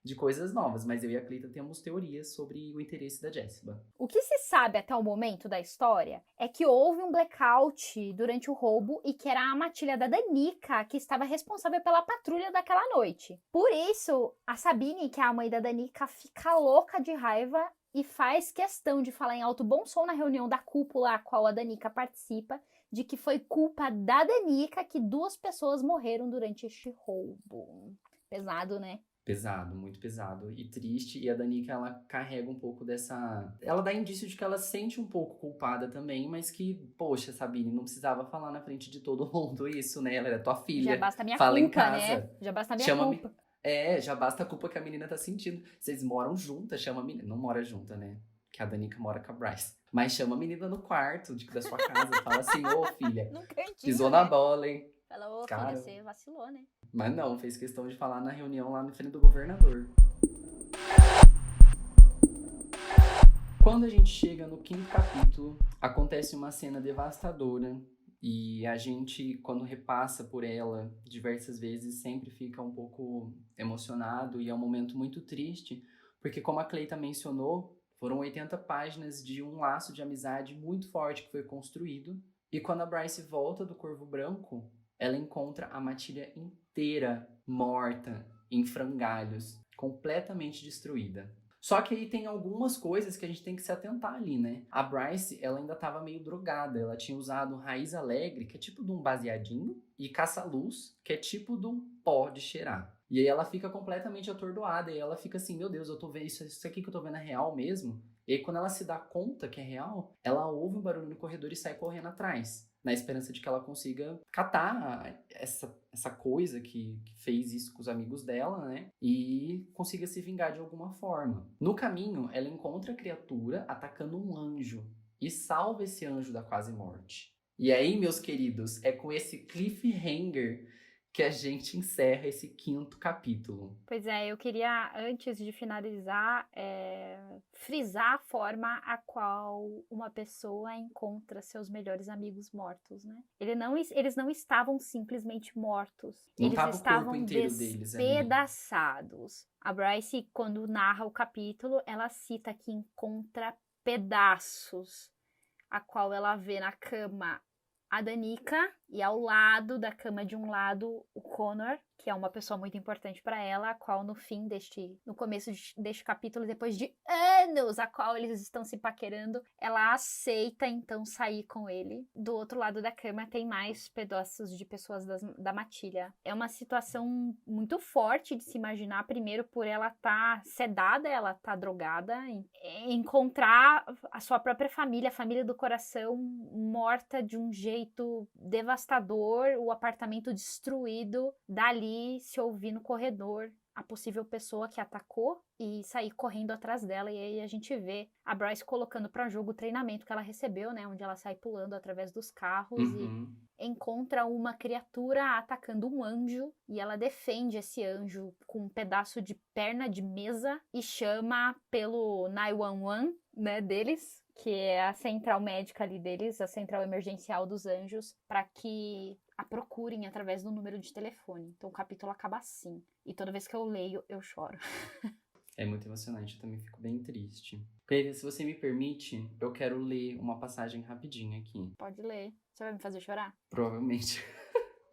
de coisas novas. Mas eu e a Cleita temos teorias sobre o interesse da Jéssica. O que se sabe até o momento da história é que houve um blackout durante o roubo e que era a matilha da Danica que estava responsável pela patrulha daquela noite. Por isso, a Sabine, que é a mãe da Danica, fica louca de raiva e faz questão de falar em alto bom som na reunião da cúpula a qual a Danica participa, de que foi culpa da Danica que 2 pessoas morreram durante este roubo. Pesado, né? Pesado, muito pesado e triste. E a Danica, ela carrega um pouco dessa... Ela dá indício de que ela se sente um pouco culpada também, mas que, poxa, Sabine, não precisava falar na frente de todo mundo isso, né? Ela era tua filha. Já basta a minha Fala culpa, em casa. né? Já basta a minha Chama-me... culpa. Já basta a culpa que a menina tá sentindo. Vocês moram juntas, chama a menina. Não mora junta, né? Que a Danica mora com a Bryce. Mas chama a menina no quarto da sua casa. Fala assim, ô filha, Num cantinho, pisou né? na bola, hein? Fala, ô Cara, filha, você vacilou, né? Mas não, fez questão de falar na reunião lá na frente do governador. Quando a gente chega no 5º capítulo, acontece uma cena devastadora. E a gente, quando repassa por ela diversas vezes, sempre fica um pouco emocionado. E é um momento muito triste, porque como a Cleita mencionou, foram 80 páginas de um laço de amizade muito forte que foi construído. E quando a Bryce volta do Corvo Branco, ela encontra a matilha inteira morta, em frangalhos, completamente destruída. Só que aí tem algumas coisas que a gente tem que se atentar ali, né? A Bryce, ela ainda estava meio drogada. Ela tinha usado Raiz Alegre, que é tipo de um baseadinho, e Caça-Luz, que é tipo de um pó de cheirar. E aí ela fica completamente atordoada, e ela fica assim, meu Deus, eu tô vendo isso aqui que eu tô vendo é real mesmo? E aí quando ela se dá conta que é real, ela ouve um barulho no corredor e sai correndo atrás, na esperança de que ela consiga catar essa coisa que fez isso com os amigos dela, né? E consiga se vingar de alguma forma. No caminho, ela encontra a criatura atacando um anjo e salva esse anjo da quase morte. E aí, meus queridos, é com esse cliffhanger que a gente encerra esse 5º capítulo. Pois é, eu queria, antes de finalizar, frisar a forma a qual uma pessoa encontra seus melhores amigos mortos, né? Eles não estavam simplesmente mortos. Não eles tava o estavam corpo inteiro deles ali. despedaçados. A Bryce, quando narra o capítulo, ela cita que encontra pedaços, a qual ela vê na cama a Danica e ao lado da cama de um lado o Connor, que é uma pessoa muito importante para ela, a qual no começo deste capítulo, depois de anos a qual eles estão se paquerando, ela aceita então sair com ele. Do outro lado da cama tem mais pedaços de pessoas da matilha. É uma situação muito forte de se imaginar, primeiro por ela estar sedada, ela tá drogada, encontrar a sua própria família, a família do coração, morta de um jeito devastador, o apartamento destruído, dali se ouvir no corredor a possível pessoa que atacou e sair correndo atrás dela. E aí a gente vê a Bryce colocando para jogo o treinamento que ela recebeu, né? Onde ela sai pulando através dos carros e encontra uma criatura atacando um anjo. E ela defende esse anjo com um pedaço de perna de mesa e chama pelo 911, né, deles, que é a central médica ali deles, a central emergencial dos anjos, para que a procurem através do número de telefone. Então o capítulo acaba assim. E toda vez que eu leio, eu choro. É muito emocionante, eu também fico bem triste. Cleita, se você me permite, eu quero ler uma passagem rapidinho aqui. Pode ler. Você vai me fazer chorar? Provavelmente.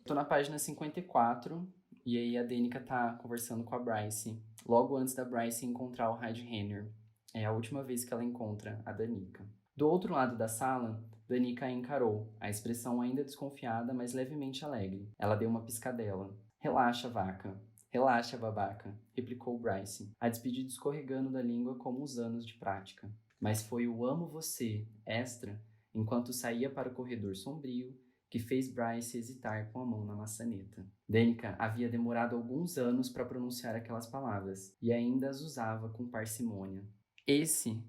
Tô na página 54, e aí a Danica tá conversando com a Bryce, logo antes da Bryce encontrar o Hyde Henner. É a última vez que ela encontra a Danica. Do outro lado da sala, Danica a encarou, a expressão ainda desconfiada, mas levemente alegre. Ela deu uma piscadela. Relaxa, vaca. Relaxa, babaca, replicou Bryce, a despedida escorregando da língua como os anos de prática. Mas foi o amo você, extra, enquanto saía para o corredor sombrio, que fez Bryce hesitar com a mão na maçaneta. Danica havia demorado alguns anos para pronunciar aquelas palavras e ainda as usava com parcimônia. Esse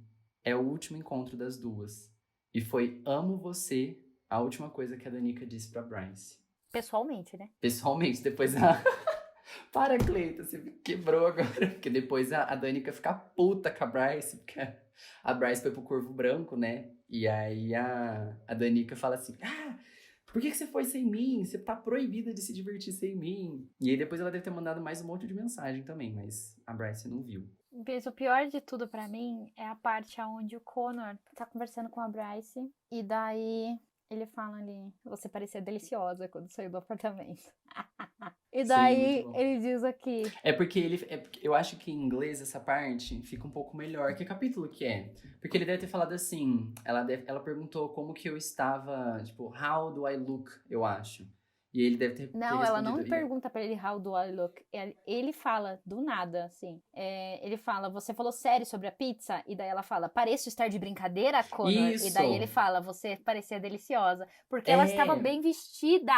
é o último encontro das duas. E foi "amo você" a última coisa que a Danica disse para Bryce. Pessoalmente, né? Pessoalmente, depois a... Para, Cleita, você me quebrou agora. Porque depois a Danica fica puta com a Bryce, porque a Bryce foi pro Corvo Branco, né? E aí a Danica fala assim, por que você foi sem mim? Você tá proibida de se divertir sem mim. E aí depois ela deve ter mandado mais um monte de mensagem também, mas a Bryce não viu. Mas o pior de tudo pra mim é a parte onde o Connor tá conversando com a Bryce e daí ele fala ali, você parecia deliciosa quando saiu do apartamento. E daí Sim, ele diz aqui, eu acho que em inglês essa parte fica um pouco melhor. Que capítulo que é? Porque ele deve ter falado assim, ela perguntou como que eu estava, tipo, how do I look, eu acho. E ele deve ter não, ela não respondido. pergunta pra ele how do I look. Ele fala do nada, assim. Ele fala, você falou sério sobre a pizza? E daí ela fala, pareço estar de brincadeira, Connor? Isso. E daí ele fala, você parecia deliciosa. Porque ela estava bem vestida.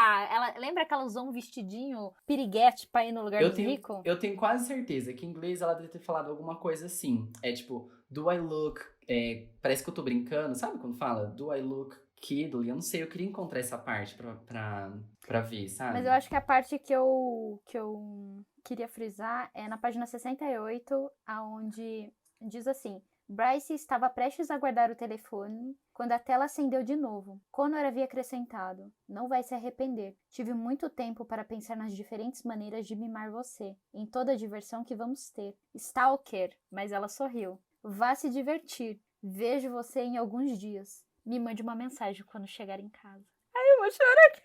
Lembra que ela usou um vestidinho piriguete pra ir no lugar dos ricos? Eu tenho quase certeza que em inglês ela deve ter falado alguma coisa assim. É tipo, do I look... parece que eu tô brincando. Sabe quando fala? Do I look... Kidley, eu não sei, eu queria encontrar essa parte pra ver, sabe? Mas eu acho que a parte que eu queria frisar é na página 68, aonde diz assim, Bryce estava prestes a guardar o telefone quando a tela acendeu de novo. Connor havia acrescentado, não vai se arrepender. Tive muito tempo para pensar nas diferentes maneiras de mimar você, em toda a diversão que vamos ter. Stalker, mas ela sorriu. Vá se divertir. Vejo você em alguns dias. Me mande uma mensagem quando chegar em casa. Ai, eu vou chorar aqui.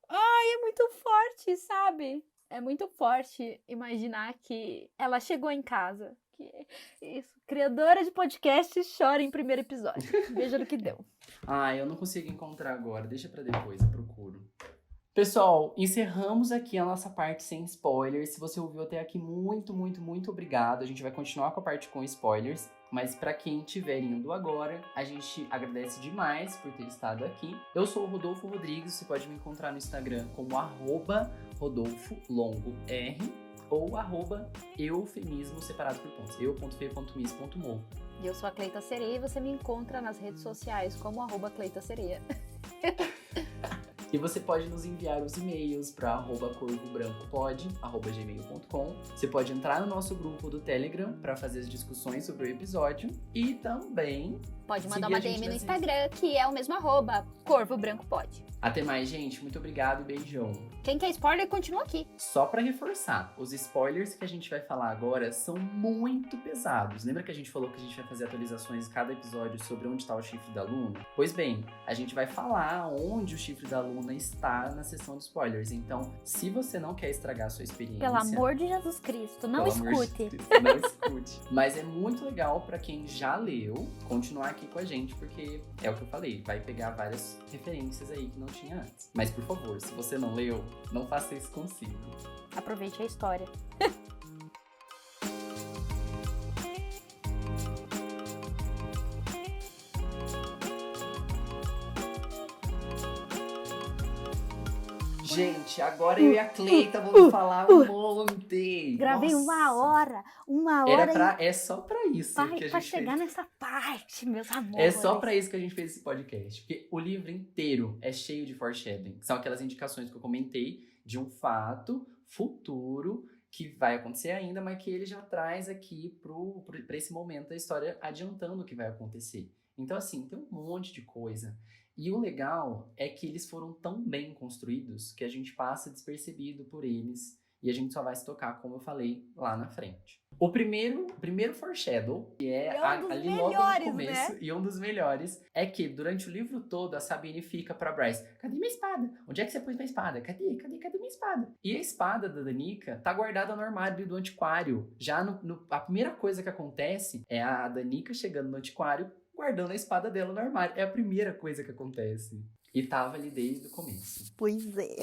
Ai, é muito forte, sabe? É muito forte imaginar que ela chegou em casa. Isso. Criadora de podcast chora em primeiro episódio. Veja no que deu. Eu não consigo encontrar agora. Deixa pra depois, eu procuro. Pessoal, encerramos aqui a nossa parte sem spoilers. Se você ouviu até aqui, muito, muito, muito obrigado. A gente vai continuar com a parte com spoilers. Mas para quem estiver indo agora, a gente agradece demais por ter estado aqui. Eu sou o Rodolfo Rodrigues, você pode me encontrar no Instagram como @RodolfoLongoR ou @eufemismo separado por pontos, eu.fe.mis.mo. E eu sou a Cleita Sereia e você me encontra nas redes sociais como @Cleita Sereia. E você pode nos enviar os e-mails para @corvobrancopod@gmail.com. Você pode entrar no nosso grupo do Telegram para fazer as discussões sobre o episódio. E também pode mandar uma DM no Instagram, que é o mesmo @CorvoBrancoPod. Até mais, gente. Muito obrigado e beijão. Quem quer spoiler, continua aqui. Só pra reforçar, os spoilers que a gente vai falar agora são muito pesados. Lembra que a gente falou que a gente vai fazer atualizações em cada episódio sobre onde está o chifre da Luna? Pois bem, a gente vai falar onde o chifre da Luna está na seção de spoilers. Então, se você não quer estragar a sua experiência... Pelo amor de Jesus Cristo, não escute. Não escute. Mas é muito legal pra quem já leu continuar aqui com a gente, porque é o que eu falei, vai pegar várias referências aí que não tinha antes. Mas, por favor, se você não leu, não faça isso consigo. Aproveite a história. Gente, agora eu e a Cleita vamos falar um monte. Gravei Nossa. uma hora. É só pra isso que a gente pra chegar fez. nessa parte, meus amores. É só pra isso que a gente fez esse podcast. Porque o livro inteiro é cheio de foreshadowing. São aquelas indicações que eu comentei de um fato futuro que vai acontecer ainda, mas que ele já traz aqui pra esse momento da história, adiantando o que vai acontecer. Então, assim, tem um monte de coisa. E o legal é que eles foram tão bem construídos que a gente passa despercebido por eles e a gente só vai se tocar, como eu falei, lá na frente. O primeiro foreshadow, que é ali logo no começo, né? E um dos melhores, é que durante o livro todo a Sabine fica pra Bryce, cadê minha espada? Onde é que você pôs minha espada? Cadê minha espada? E a espada da Danica tá guardada no armário do antiquário. Já a primeira coisa que acontece é a Danica chegando no antiquário, guardando a espada dela no armário. É a primeira coisa que acontece. E tava ali desde o começo. Pois é.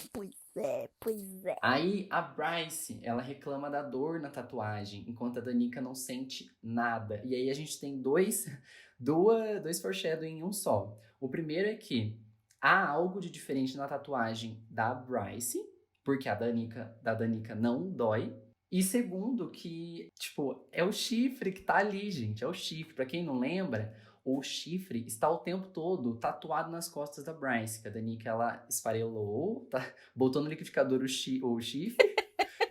Aí a Bryce, ela reclama da dor na tatuagem, enquanto a Danica não sente nada. E aí a gente tem dois foreshadowing em um só. O primeiro é que há algo de diferente na tatuagem da Bryce, porque a da Danica não dói. E segundo, que, tipo, é o chifre que tá ali, gente. É o chifre. Pra quem não lembra, o chifre está o tempo todo tatuado nas costas da Bryce. Que a Danica, ela esfarelou, botou no liquidificador o chifre,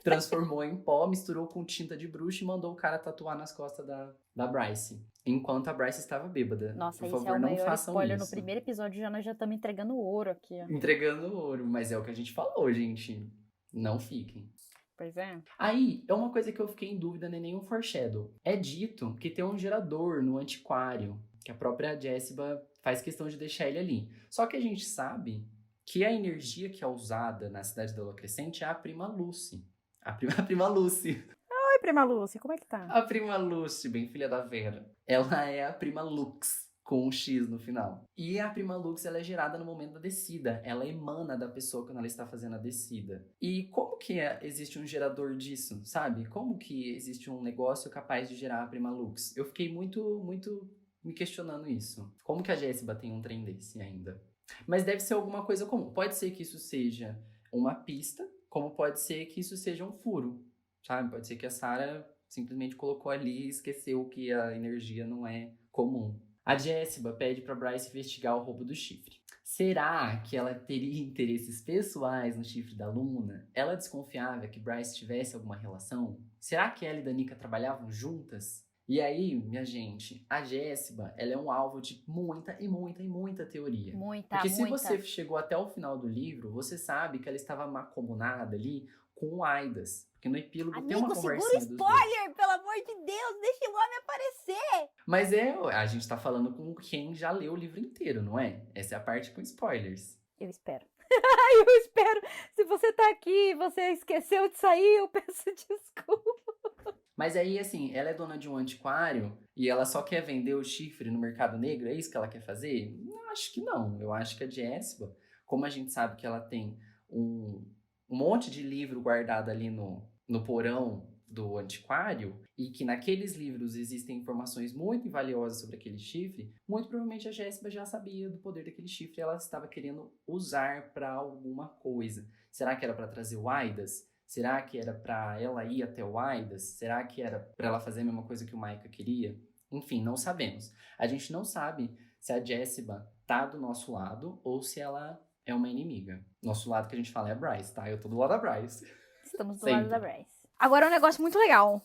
transformou em pó, misturou com tinta de bruxa e mandou o cara tatuar nas costas da Bryce. Enquanto a Bryce estava bêbada. Nossa, Por esse favor, é o não maior façam spoiler. isso. No primeiro episódio nós já estamos entregando ouro aqui, ó. Entregando ouro, mas é o que a gente falou, gente. Não fiquem. Pois é. Aí, é uma coisa que eu fiquei em dúvida, nem nenhum foreshadow. É dito que tem um gerador no antiquário, que a própria Jessica faz questão de deixar ele ali. Só que a gente sabe que a energia que é usada na Cidade da Lua Crescente é a Prima Lucy. A prima Lucy. Oi, Prima Lucy, como é que tá? A Prima Lucy, bem filha da Vera. Ela é a Prima Lux, com um X no final. E a Prima Lux, ela é gerada no momento da descida. Ela emana da pessoa quando ela está fazendo a descida. E como que existe um gerador disso, sabe? Como que existe um negócio capaz de gerar a Prima Lux? Eu fiquei muito me questionando isso. Como que a Jéssica tem um trem desse ainda? Mas deve ser alguma coisa comum. Pode ser que isso seja uma pista, como pode ser que isso seja um furo, sabe? Pode ser que a Sarah simplesmente colocou ali e esqueceu que a energia não é comum. A Jessica pede para Bryce investigar o roubo do chifre. Será que ela teria interesses pessoais no chifre da Luna? Ela desconfiava que Bryce tivesse alguma relação? Será que ela e Danica trabalhavam juntas? E aí, minha gente, a Jessica, ela é um alvo de muita teoria. Porque se você chegou até o final do livro, você sabe que ela estava macomunada ali com o Aidas. Porque no epílogo tem uma conversinha segura o spoiler, pelo amor de Deus, deixa o homem aparecer. Mas a gente tá falando com quem já leu o livro inteiro, não é? Essa é a parte com spoilers. Eu espero. Eu espero. Se você tá aqui e você esqueceu de sair, eu peço desculpa. Mas aí, assim, ela é dona de um antiquário e ela só quer vender o chifre no mercado negro? É isso que ela quer fazer? Não, acho que não. Eu acho que a Jessica, como a gente sabe que ela tem um monte de livro guardado ali no porão do antiquário e que naqueles livros existem informações muito valiosas sobre aquele chifre, muito provavelmente a Jessica já sabia do poder daquele chifre e ela estava querendo usar para alguma coisa. Será que era para trazer o Aidas? Será que era para ela ir até o Aidas? Será que era para ela fazer a mesma coisa que o Micah queria? Enfim, não sabemos. A gente não sabe se a Jessica tá do nosso lado ou se ela é uma inimiga. Nosso lado que a gente fala é a Bryce, tá? Eu tô do lado da Bryce. Estamos do lado da Bryce. Agora um negócio muito legal.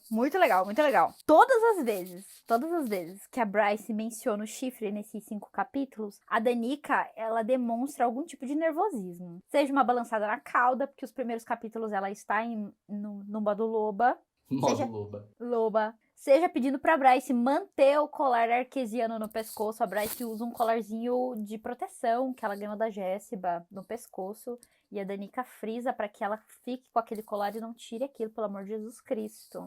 Todas as vezes que a Bryce menciona o chifre nesses 5 capítulos, a Danica, ela demonstra algum tipo de nervosismo. Seja uma balançada na cauda, porque os primeiros capítulos ela está no modo loba. Loba. Seja pedindo pra Bryce manter o colar arquesiano no pescoço. A Bryce usa um colarzinho de proteção que ela ganhou da Jessica no pescoço. E a Danica frisa para que ela fique com aquele colar e não tire aquilo, pelo amor de Jesus Cristo.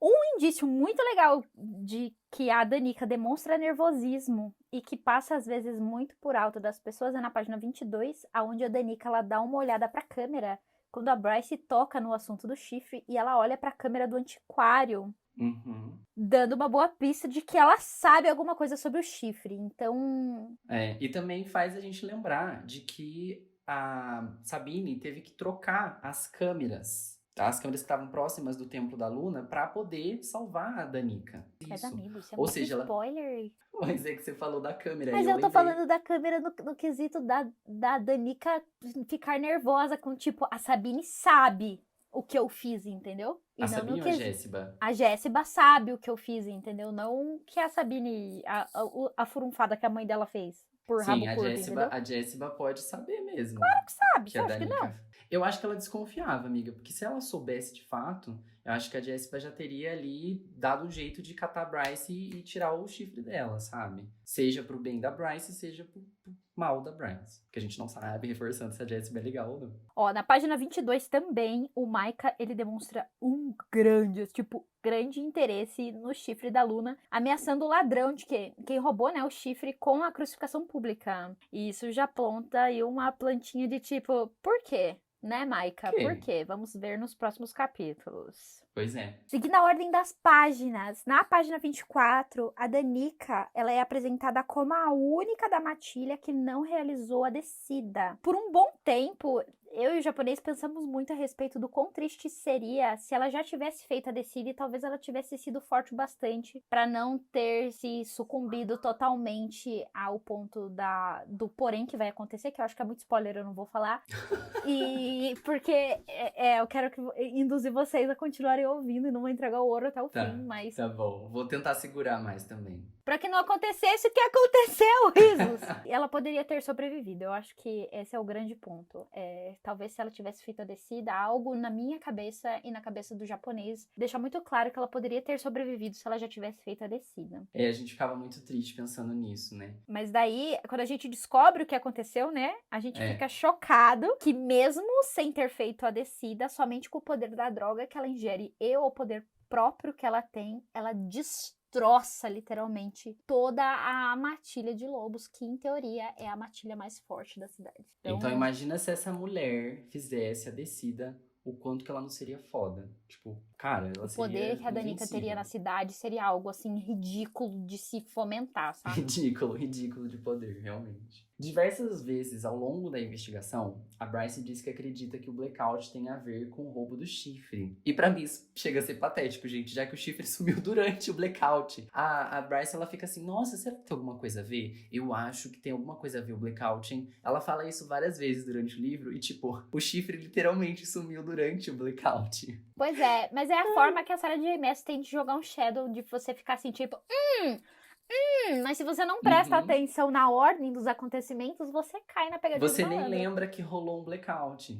Um indício muito legal de que a Danica demonstra nervosismo e que passa às vezes muito por alto das pessoas é na página 22, onde a Danica ela dá uma olhada pra câmera quando a Bryce toca no assunto do chifre e ela olha pra câmera do antiquário. Uhum. Dando uma boa pista de que ela sabe alguma coisa sobre o chifre. Então... e também faz a gente lembrar de que a Sabine teve que trocar as câmeras que estavam próximas do Templo da Luna para poder salvar a Danica. Mas amigo, isso é Ou muito seja, spoiler. Mas é que você falou da câmera. Mas eu tô falando da câmera no quesito da Danica ficar nervosa com, tipo, a Sabine sabe o que eu fiz, entendeu? E a Sabine ou a Jessica? A Jessica sabe o que eu fiz, entendeu? Não que a Sabine, a furunfada que a mãe dela fez. Sim, a Jessica pode saber mesmo. Claro que sabe, você acha que não? Eu acho que ela desconfiava, amiga, porque se ela soubesse de fato, eu acho que a Jessica já teria ali dado um jeito de catar a Bryce e tirar o chifre dela, sabe? Seja pro bem da Bryce, seja pro mal da Bryce. Porque a gente não sabe, reforçando se a Jessica é legal ou não. Ó, na página 22 também, o Micah, ele demonstra um grande interesse no chifre da Luna, ameaçando o ladrão de quem roubou, né, o chifre com a crucificação pública. E isso já aponta aí uma plantinha de tipo, por quê? Né, Maika? Quê? Por quê? Vamos ver nos próximos capítulos. Pois é. Seguindo a ordem das páginas, na página 24, a Danica, ela é apresentada como a única da matilha que não realizou a descida. Por um bom tempo, eu e o japonês pensamos muito a respeito do quão triste seria se ela já tivesse feito a descida e talvez ela tivesse sido forte o bastante para não ter se sucumbido totalmente ao ponto do porém que vai acontecer, que eu acho que é muito spoiler, eu não vou falar. E porque eu quero induzir vocês a continuarem ouvindo e não vou entregar o ouro até o fim, mas Tá bom. Vou tentar segurar mais também. pra que não acontecesse o que aconteceu, risos. Ela poderia ter sobrevivido. Eu acho que esse é o grande ponto. Talvez se ela tivesse feito a descida, algo na minha cabeça e na cabeça do japonês deixa muito claro que ela poderia ter sobrevivido se ela já tivesse feito a descida. A gente ficava muito triste pensando nisso, né? Mas daí, quando a gente descobre o que aconteceu, né? A gente fica chocado que mesmo sem ter feito a descida, somente com o poder da droga que ela ingere e o poder próprio que ela tem, ela destroça literalmente toda a matilha de lobos, que em teoria é a matilha mais forte da cidade. Então imagina se essa mulher fizesse a descida, o quanto que ela não seria foda. Tipo, cara, ela seria o poder que a Danica teria na cidade seria algo assim ridículo de se fomentar, sabe? Ridículo de poder, realmente. Diversas vezes ao longo da investigação, a Bryce diz que acredita que o blackout tem a ver com o roubo do chifre. E pra mim isso chega a ser patético, gente, já que o chifre sumiu durante o blackout. A Bryce, ela fica assim, nossa, será que tem alguma coisa a ver? Eu acho que tem alguma coisa a ver o blackout, hein? Ela fala isso várias vezes durante o livro e, tipo, o chifre literalmente sumiu durante o blackout. Pois é, mas é a forma que a Sarah J. Maas tem de jogar um shadow, de você ficar assim, tipo, mas se você não presta atenção na ordem dos acontecimentos, você cai na pegadinha Você do nem malandro. lembra que rolou um blackout.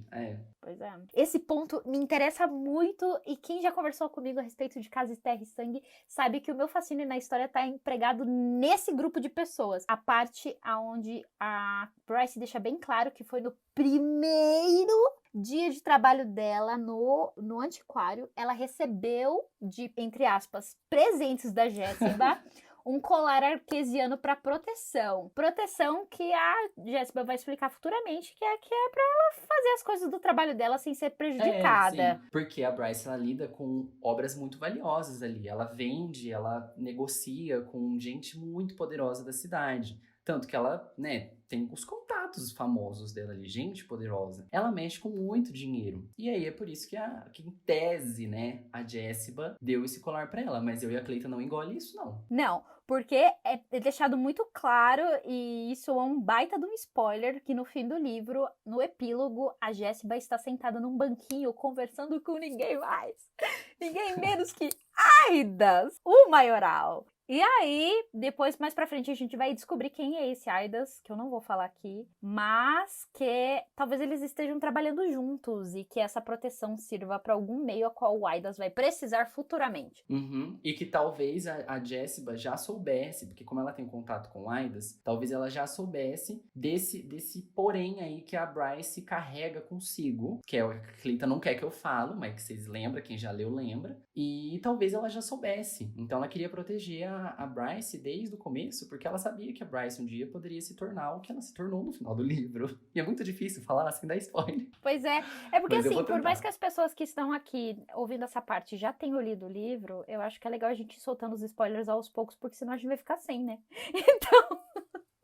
Pois é. Esse ponto me interessa muito e quem já conversou comigo a respeito de Casa de Terra e Sangue sabe que o meu fascínio na história tá empregado nesse grupo de pessoas. A parte onde a Bryce deixa bem claro que foi no primeiro dia de trabalho dela no antiquário, ela recebeu de, entre aspas, presentes da Jéssica, um colar arquesiano para proteção. Proteção que a Jéssica vai explicar futuramente que é para ela fazer as coisas do trabalho dela sem ser prejudicada. Sim, porque a Bryce, ela lida com obras muito valiosas ali. Ela vende, ela negocia com gente muito poderosa da cidade. Tanto que ela, né, tem os contatos famosos dela ali, gente poderosa. Ela mexe com muito dinheiro. E aí é por isso que em tese, né, a Jéssica deu esse colar pra ela. Mas eu e a Cleita não engole isso, não. Não, porque é deixado muito claro, e isso é um baita de um spoiler, que no fim do livro, no epílogo, a Jéssica está sentada num banquinho conversando com ninguém mais. Ninguém menos que Aidas, o maioral. E aí, depois, mais pra frente, a gente vai descobrir quem é esse Aidas, que eu não vou falar aqui, mas que talvez eles estejam trabalhando juntos e que essa proteção sirva pra algum meio a qual o Aidas vai precisar futuramente. E que talvez a Jéssica já soubesse, porque como ela tem contato com o Aidas, talvez ela já soubesse desse porém aí que a Bryce carrega consigo, que é o que a Cleita não quer que eu falo, mas que vocês lembram, quem já leu lembra, e talvez ela já soubesse. Então ela queria proteger a Bryce desde o começo, porque ela sabia que a Bryce um dia poderia se tornar o que ela se tornou no final do livro. E é muito difícil falar sem dar spoiler. Pois é porque assim, por mais que as pessoas que estão aqui ouvindo essa parte já tenham lido o livro, eu acho que é legal a gente ir soltando os spoilers aos poucos, porque senão a gente vai ficar sem, né? Então,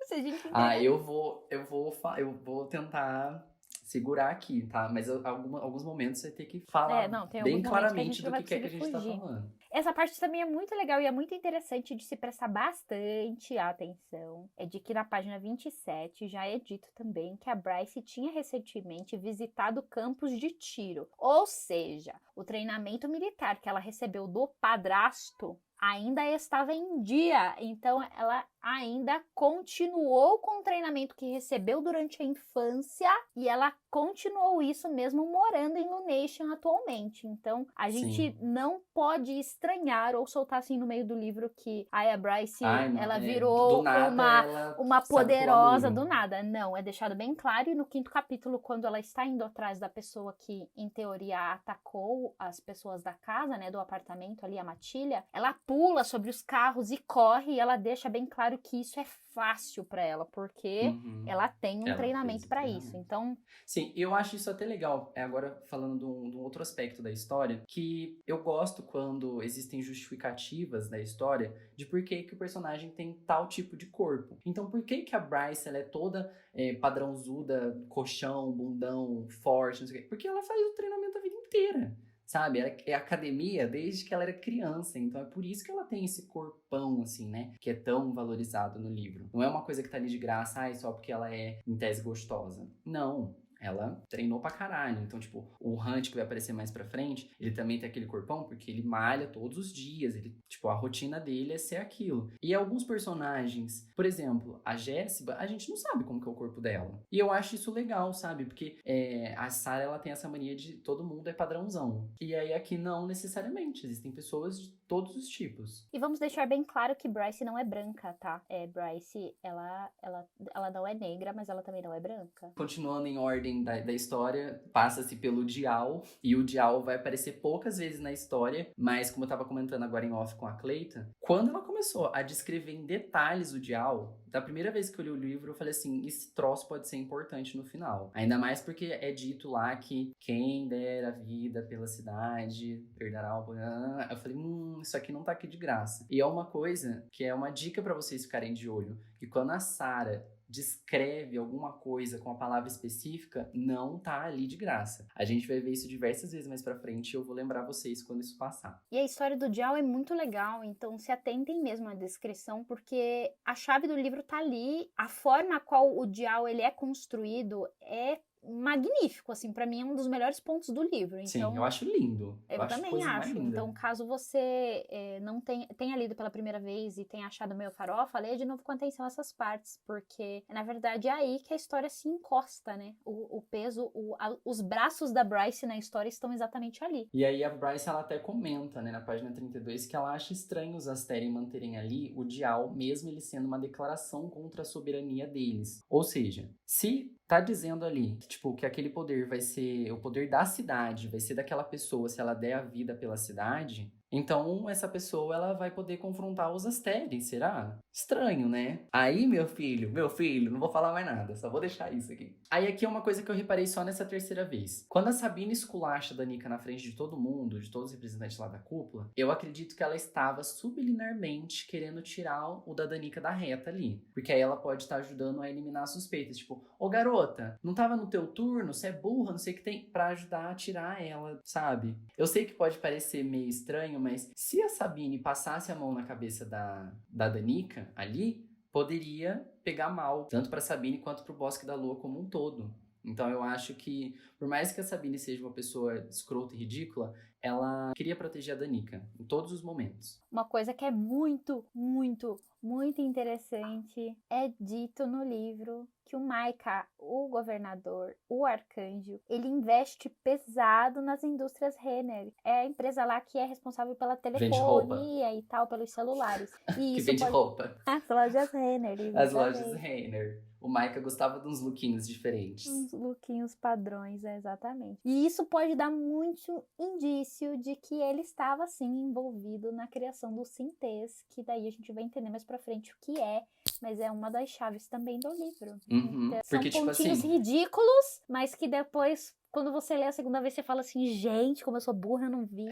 se a gente... eu vou tentar segurar aqui, tá? Mas alguns momentos você tem que falar bem claramente do que é que a gente tá falando. Essa parte também é muito legal e é muito interessante de se prestar bastante atenção. É de que na página 27 já é dito também que a Bryce tinha recentemente visitado campos de tiro. Ou seja, o treinamento militar que ela recebeu do padrasto ainda estava em dia, então ela ainda continuou com o treinamento que recebeu durante a infância e ela continuou isso mesmo morando em Lunation atualmente. Então a gente não pode estranhar ou soltar assim no meio do livro que a Bryce ela virou uma poderosa do nada. Não, é deixado bem claro, e no 5º capítulo, quando ela está indo atrás da pessoa que em teoria atacou as pessoas da casa, né, do apartamento ali, a Matilha, ela pula sobre os carros e corre, e ela deixa bem claro que isso é fácil pra ela, porque ela tem um Ela treinamento fez o pra isso. treinamento. Então, Sim, eu acho isso até legal. Agora, falando de um outro aspecto da história, que eu gosto quando existem justificativas da história de por que que o personagem tem tal tipo de corpo. Então, por que que a Bryce ela é toda padrãozuda, colchão, bundão, forte, não sei o quê? Porque ela faz o treinamento a vida inteira. Sabe, ela é academia desde que ela era criança, então é por isso que ela tem esse corpão, assim, né? Que é tão valorizado no livro. Não é uma coisa que tá ali de graça, só porque ela é, em tese, gostosa. Não. Ela treinou pra caralho. Então, tipo, o Hunt que vai aparecer mais pra frente, ele também tem aquele corpão porque ele malha todos os dias. Ele, tipo, a rotina dele é ser aquilo. E alguns personagens, por exemplo, a Jéssica, a gente não sabe como que é o corpo dela. E eu acho isso legal, sabe? Porque a Sarah, ela tem essa mania de todo mundo é padrãozão. E aí aqui não necessariamente. Existem pessoas de todos os tipos. e vamos deixar bem claro que Bryce não é branca, tá? Bryce, ela não é negra, mas ela também não é branca. Continuando em ordem da história, passa-se pelo Dial, e o Dial vai aparecer poucas vezes na história, mas como eu tava comentando agora em off com a Cleita, quando ela começou a descrever em detalhes o Dial, da primeira vez que eu li o livro, eu falei assim, esse troço pode ser importante no final. Ainda mais porque é dito lá que quem der a vida pela cidade, perderá o... Eu falei, isso aqui não tá aqui de graça. E é uma coisa que é uma dica pra vocês ficarem de olho, que quando a Sarah descreve alguma coisa com a palavra específica, não tá ali de graça. A gente vai ver isso diversas vezes mais pra frente e eu vou lembrar vocês quando isso passar. E a história do Dial é muito legal, então se atentem mesmo à descrição, porque a chave do livro tá ali, a forma a qual o Dial ele é construído é magnífico, assim, pra mim é um dos melhores pontos do livro. Então, sim, eu acho lindo. Eu acho também coisa mais acho. linda. Então, caso você não tenha lido pela primeira vez e tenha achado meio farofa, leia de novo com atenção essas partes, porque na verdade é aí que a história se encosta, né? O peso, os braços da Bryce na história estão exatamente ali. E aí a Bryce, ela até comenta, né, na página 32, que ela acha estranho os Asteri manterem ali o Dial, mesmo ele sendo uma declaração contra a soberania deles. Ou seja, se tá dizendo ali que, tipo, que aquele poder vai ser o poder da cidade, vai ser daquela pessoa se ela der a vida pela cidade, então essa pessoa ela vai poder confrontar os Asteri, será? Estranho, né? Aí, meu filho, não vou falar mais nada, só vou deixar isso aqui. Aí aqui é uma coisa que eu reparei só nessa terceira vez. Quando a Sabine esculacha a Danica na frente de todo mundo, de todos os representantes lá da cúpula, eu acredito que ela estava subliminarmente querendo tirar o da Danica da reta ali. Porque aí ela pode estar ajudando a eliminar as suspeitas. Tipo, ô garota, não tava no teu turno, você é burra, não sei o que tem, pra ajudar a tirar ela, sabe? Eu sei que pode parecer meio estranho, mas se a Sabine passasse a mão na cabeça da Danica ali, poderia pegar mal, tanto pra Sabine quanto pro Bosque da Lua como um todo. Então eu acho que, por mais que a Sabine seja uma pessoa escrota e ridícula, ela queria proteger a Danica em todos os momentos. Uma coisa que é muito, muito, muito interessante é dito no livro que o Micah, o governador, o arcanjo, ele investe pesado nas indústrias Renner. É a empresa lá que é responsável pela telefonia e tal, pelos celulares. E que isso vende roupa. As lojas Renner, As lojas Renner. O Micah gostava de uns lookinhos diferentes. Uns lookinhos padrões, exatamente. E isso pode dar muito indício de que ele estava, sim, envolvido na criação do Sintês, que daí a gente vai entender mais pra frente o que é, mas é uma das chaves também do livro. Então, porque, são tipo pontinhos assim, ridículos, mas que depois, quando você lê a segunda vez, você fala assim, gente, como eu sou burra, eu não vi.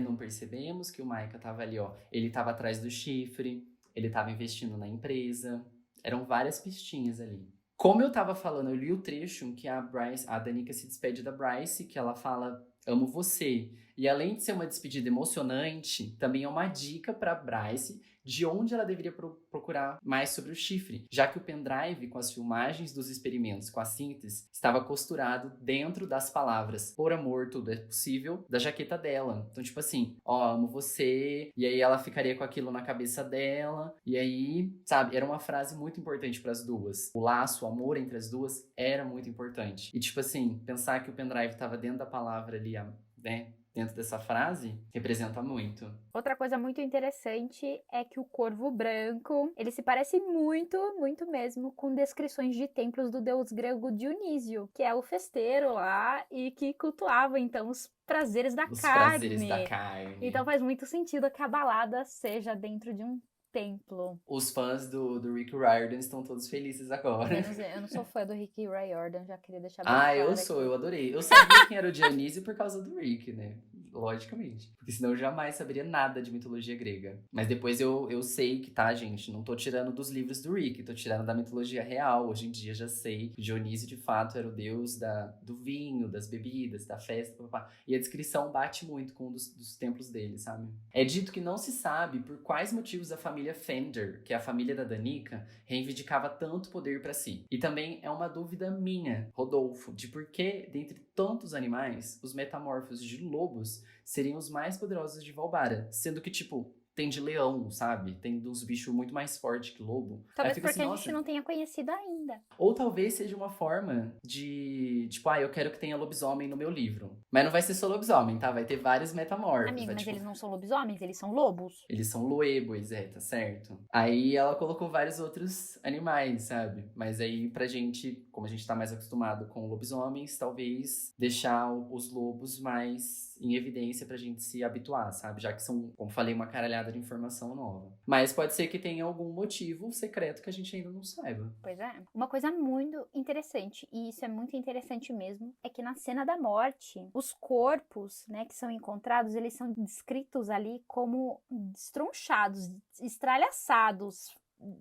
não percebemos que o Micah tava ali, ó. Ele tava atrás do chifre, ele tava investindo na empresa. Eram várias pistinhas ali. Como eu tava falando, eu li o trecho em que a Danica se despede da Bryce, que ela fala, amo você. E além de ser uma despedida emocionante, também é uma dica pra Bryce de onde ela deveria procurar mais sobre o chifre, já que o pendrive com as filmagens dos experimentos com a síntese estava costurado dentro das palavras por amor, tudo é possível, da jaqueta dela. Então, tipo assim, ó, amo você, e aí ela ficaria com aquilo na cabeça dela, e aí, sabe, era uma frase muito importante para as duas. O laço, o amor entre as duas era muito importante. E, tipo assim, pensar que o pendrive estava dentro da palavra ali, né, dentro dessa frase, representa muito. Outra coisa muito interessante é que o corvo branco, ele se parece muito, muito mesmo com descrições de templos do deus grego Dionísio, que é o festeiro lá e que cultuava então os prazeres da Os carne. prazeres da carne. Então faz muito sentido que a balada seja dentro de um templo. Os fãs do Rick Riordan estão todos felizes agora. Eu não sou fã do Rick Riordan, já queria deixar bem claro Eu sou, aqui. eu adorei. Eu sabia quem era o Dionísio por causa do Rick, né? Logicamente. Porque senão eu jamais saberia nada de mitologia grega. Mas depois eu sei que, tá, gente? Não tô tirando dos livros do Rick, tô tirando da mitologia real. Hoje em dia já sei que Dionísio, de fato, era o deus do vinho, das bebidas, da festa, papá. E a descrição bate muito com um dos templos dele, sabe? É dito que não se sabe por quais motivos a família Fender, que é a família da Danica, reivindicava tanto poder pra si. E também é uma dúvida minha, Rodolfo, de por que, dentre tantos animais, os metamorfos de lobos seriam os mais poderosos de Valbara. Sendo que, tipo, tem de leão, sabe? Tem uns bichos muito mais fortes que lobo. Talvez Aí fica porque assim, a gente não tenha conhecido ainda. Ou talvez seja uma forma de, tipo, eu quero que tenha lobisomem no meu livro. Mas não vai ser só lobisomem, tá? Vai ter vários metamorfos. Amigo, vai, mas tipo, eles não são lobisomens, eles são lobos. eles são loebos, tá certo? Aí ela colocou vários outros animais, sabe? Mas aí pra gente, como a gente tá mais acostumado com lobisomens, talvez deixar os lobos mais em evidência pra gente se habituar, sabe? Já que são, como falei, uma caralhada de informação nova. Mas pode ser que tenha algum motivo secreto que a gente ainda não saiba. Pois é. Uma coisa muito interessante, e isso é muito interessante mesmo, é que na cena da morte, os corpos, né, que são encontrados, eles são descritos ali como destronchados, estralhaçados,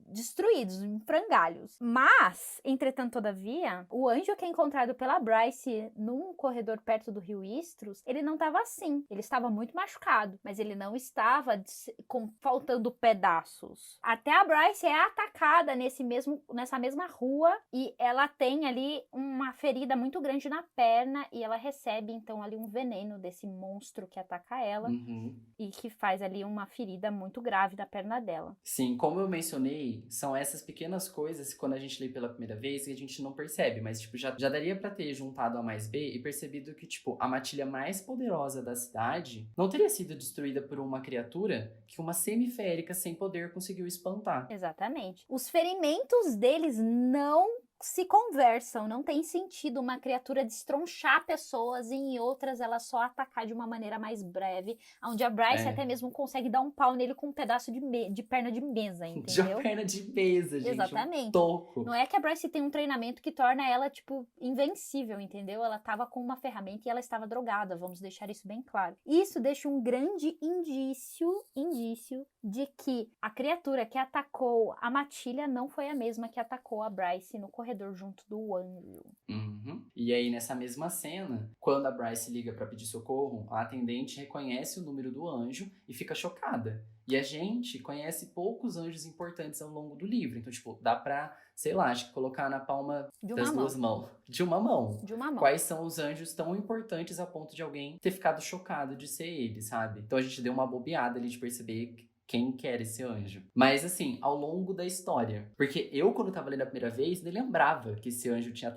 destruídos, em frangalhos. Mas, entretanto, todavia, o anjo que é encontrado pela Bryce num corredor perto do rio Istros, ele não estava assim. Ele estava muito machucado, mas ele não estava faltando pedaços. Até a Bryce é atacada nessa mesma rua e ela tem ali uma ferida muito grande na perna e ela recebe, então, ali um veneno desse monstro que ataca ela e que faz ali uma ferida muito grave na perna dela. Sim, como eu mencionei, são essas pequenas coisas que quando a gente lê pela primeira vez que a gente não percebe, mas tipo, já daria pra ter juntado A mais B e percebido que, tipo, a matilha mais poderosa da cidade não teria sido destruída por uma criatura que uma semiférica sem poder conseguiu espantar. Exatamente. Os ferimentos deles não se conversam, não tem sentido uma criatura destronchar pessoas e em outras ela só atacar de uma maneira mais breve, onde a Bryce até mesmo consegue dar um pau nele com um pedaço de perna de mesa, entendeu? De perna de mesa, gente. Exatamente. Um toco. Não é que a Bryce tem um treinamento que torna ela, tipo, invencível, entendeu? Ela tava com uma ferramenta e ela estava drogada, vamos deixar isso bem claro. Isso deixa um grande indício de que a criatura que atacou a Matilha não foi a mesma que atacou a Bryce no corredor junto do anjo. E aí, nessa mesma cena, quando a Bryce liga pra pedir socorro, a atendente reconhece o número do anjo e fica chocada. E a gente conhece poucos anjos importantes ao longo do livro. Então, tipo, dá pra, sei lá, acho que colocar na palma das duas mãos. De uma mão. Quais são os anjos tão importantes a ponto de alguém ter ficado chocado de ser ele, sabe? Então a gente deu uma bobeada ali de perceber quem que era esse anjo. Mas, assim, ao longo da história. Porque eu, quando tava lendo a primeira vez, nem lembrava que esse anjo tinha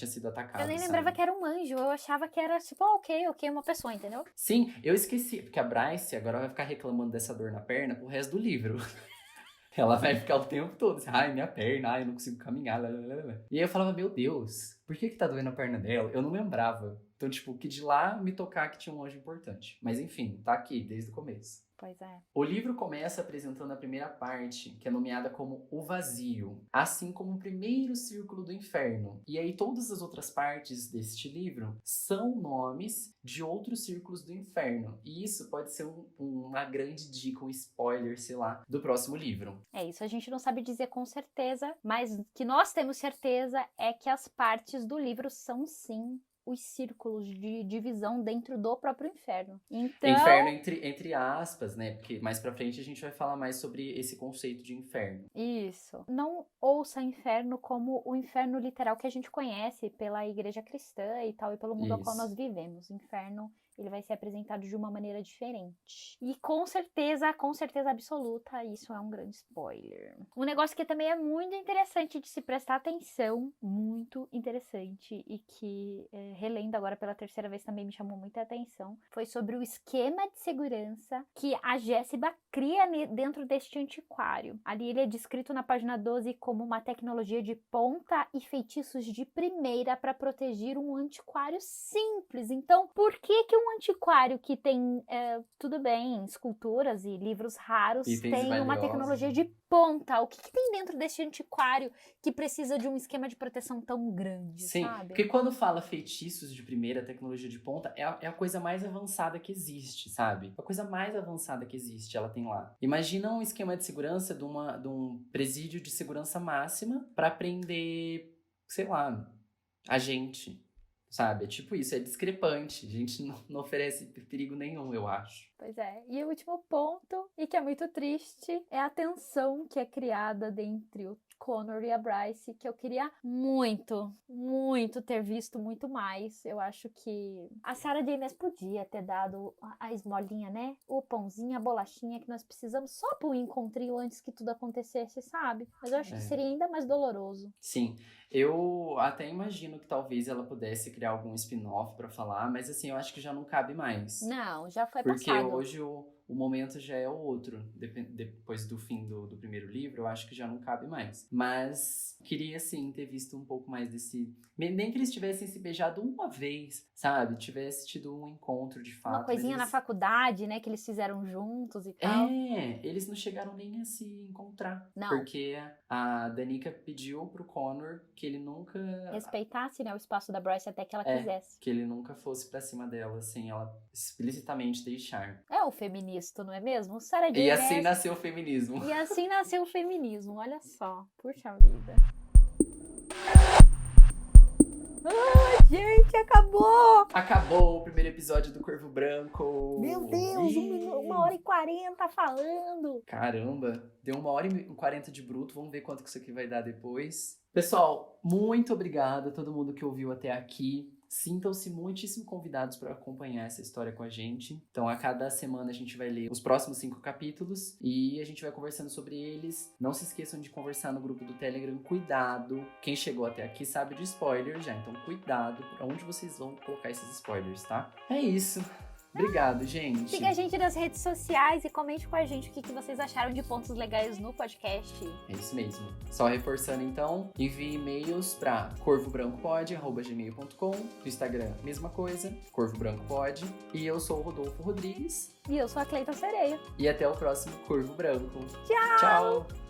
sido atacado. Eu nem lembrava que era um anjo. Eu achava que era, tipo, ok, uma pessoa, entendeu? Sim, eu esqueci. Porque a Bryce agora vai ficar reclamando dessa dor na perna pro resto do livro. Ela vai ficar o tempo todo assim, ai, minha perna, ai, eu não consigo caminhar. Lalalala. E aí eu falava, meu Deus, por que tá doendo a perna dela? Eu não lembrava. Então, tipo, que de lá me tocar que tinha um anjo importante. Mas enfim, tá aqui desde o começo. Pois é. O livro começa apresentando a primeira parte, que é nomeada como O Vazio, assim como o primeiro círculo do inferno. E aí todas as outras partes deste livro são nomes de outros círculos do inferno. E isso pode ser uma grande dica, um spoiler, sei lá, do próximo livro. É isso, a gente não sabe dizer com certeza, mas que nós temos certeza é que as partes do livro são sim os círculos de divisão dentro do próprio inferno. Então... Inferno entre aspas, né? Porque mais pra frente a gente vai falar mais sobre esse conceito de inferno. Isso. Não ouça inferno como o inferno literal que a gente conhece pela igreja cristã e tal, e pelo mundo ao qual nós vivemos. Inferno, ele vai ser apresentado de uma maneira diferente. E com certeza absoluta, isso é um grande spoiler. Um negócio que também é muito interessante de se prestar atenção, muito interessante, e que relendo agora pela terceira vez, também me chamou muita atenção, foi sobre o esquema de segurança que a Jéssica cria dentro deste antiquário. Ali ele é descrito na página 12 como uma tecnologia de ponta e feitiços de primeira para proteger um antiquário simples. Então, por que um antiquário que tem, tudo bem, esculturas e livros raros, tem uma tecnologia de ponta? O que tem dentro deste antiquário que precisa de um esquema de proteção tão grande, Sim, sabe? porque quando fala feitiços de primeira, tecnologia de ponta, é a coisa mais avançada que existe, sabe? A coisa mais avançada que existe, ela tem lá. Imagina um esquema de segurança de um presídio de segurança máxima pra prender, sei lá, a gente, sabe? É tipo isso, é discrepante. A gente não oferece perigo nenhum, eu acho. Pois é. E o último ponto, e que é muito triste, é a tensão que é criada entre o Connor e a Bryce, que eu queria muito, muito ter visto muito mais. Eu acho que a Sarah J. Maas podia ter dado a esmolinha, né? O pãozinho, a bolachinha que nós precisamos só para um encontrinho antes que tudo acontecesse, sabe? Mas eu acho que seria ainda mais doloroso. Sim, eu até imagino que talvez ela pudesse criar algum spin-off pra falar, mas assim, eu acho que já não cabe mais. Não, já foi Porque passado. hoje o momento já é outro. Depois do fim do primeiro livro, eu acho que já não cabe mais. Mas queria, sim, ter visto um pouco mais desse... Nem que eles tivessem se beijado uma vez, sabe? Tivesse tido um encontro de fato. Uma coisinha na faculdade, né? Que eles fizeram juntos e tal. Eles não chegaram nem a se encontrar. Não. Porque a Danica pediu pro Connor que ele nunca... respeitasse, né, o espaço da Bryce até que ela quisesse. Que ele nunca fosse pra cima dela, sem ela explicitamente deixar. É o feminista, não é mesmo? Sarah J. E Maas. assim nasceu o feminismo. E assim nasceu o feminismo, olha só. Puxa vida. Gente, acabou! Acabou o primeiro episódio do Corvo Branco. Meu Deus, 1h40 falando. Caramba, deu 1h40 de bruto. Vamos ver quanto que isso aqui vai dar depois. Pessoal, muito obrigado a todo mundo que ouviu até aqui. Sintam-se muitíssimo convidados para acompanhar essa história com a gente. Então, a cada semana a gente vai ler os próximos 5 capítulos e a gente vai conversando sobre eles. Não se esqueçam de conversar no grupo do Telegram. Cuidado! Quem chegou até aqui sabe de spoiler já, então cuidado para onde vocês vão colocar esses spoilers, tá? É isso. Obrigado, gente. Siga a gente nas redes sociais e comente com a gente o que vocês acharam de pontos legais no podcast. É isso mesmo. Só reforçando então, envie e-mails para corvobrancopod@gmail.com. No Instagram, mesma coisa, Corvo Branco Pod. E eu sou o Rodolfo Rodrigues. E eu sou a Cleita Sereia. E até o próximo Corvo Branco. Tchau! Tchau!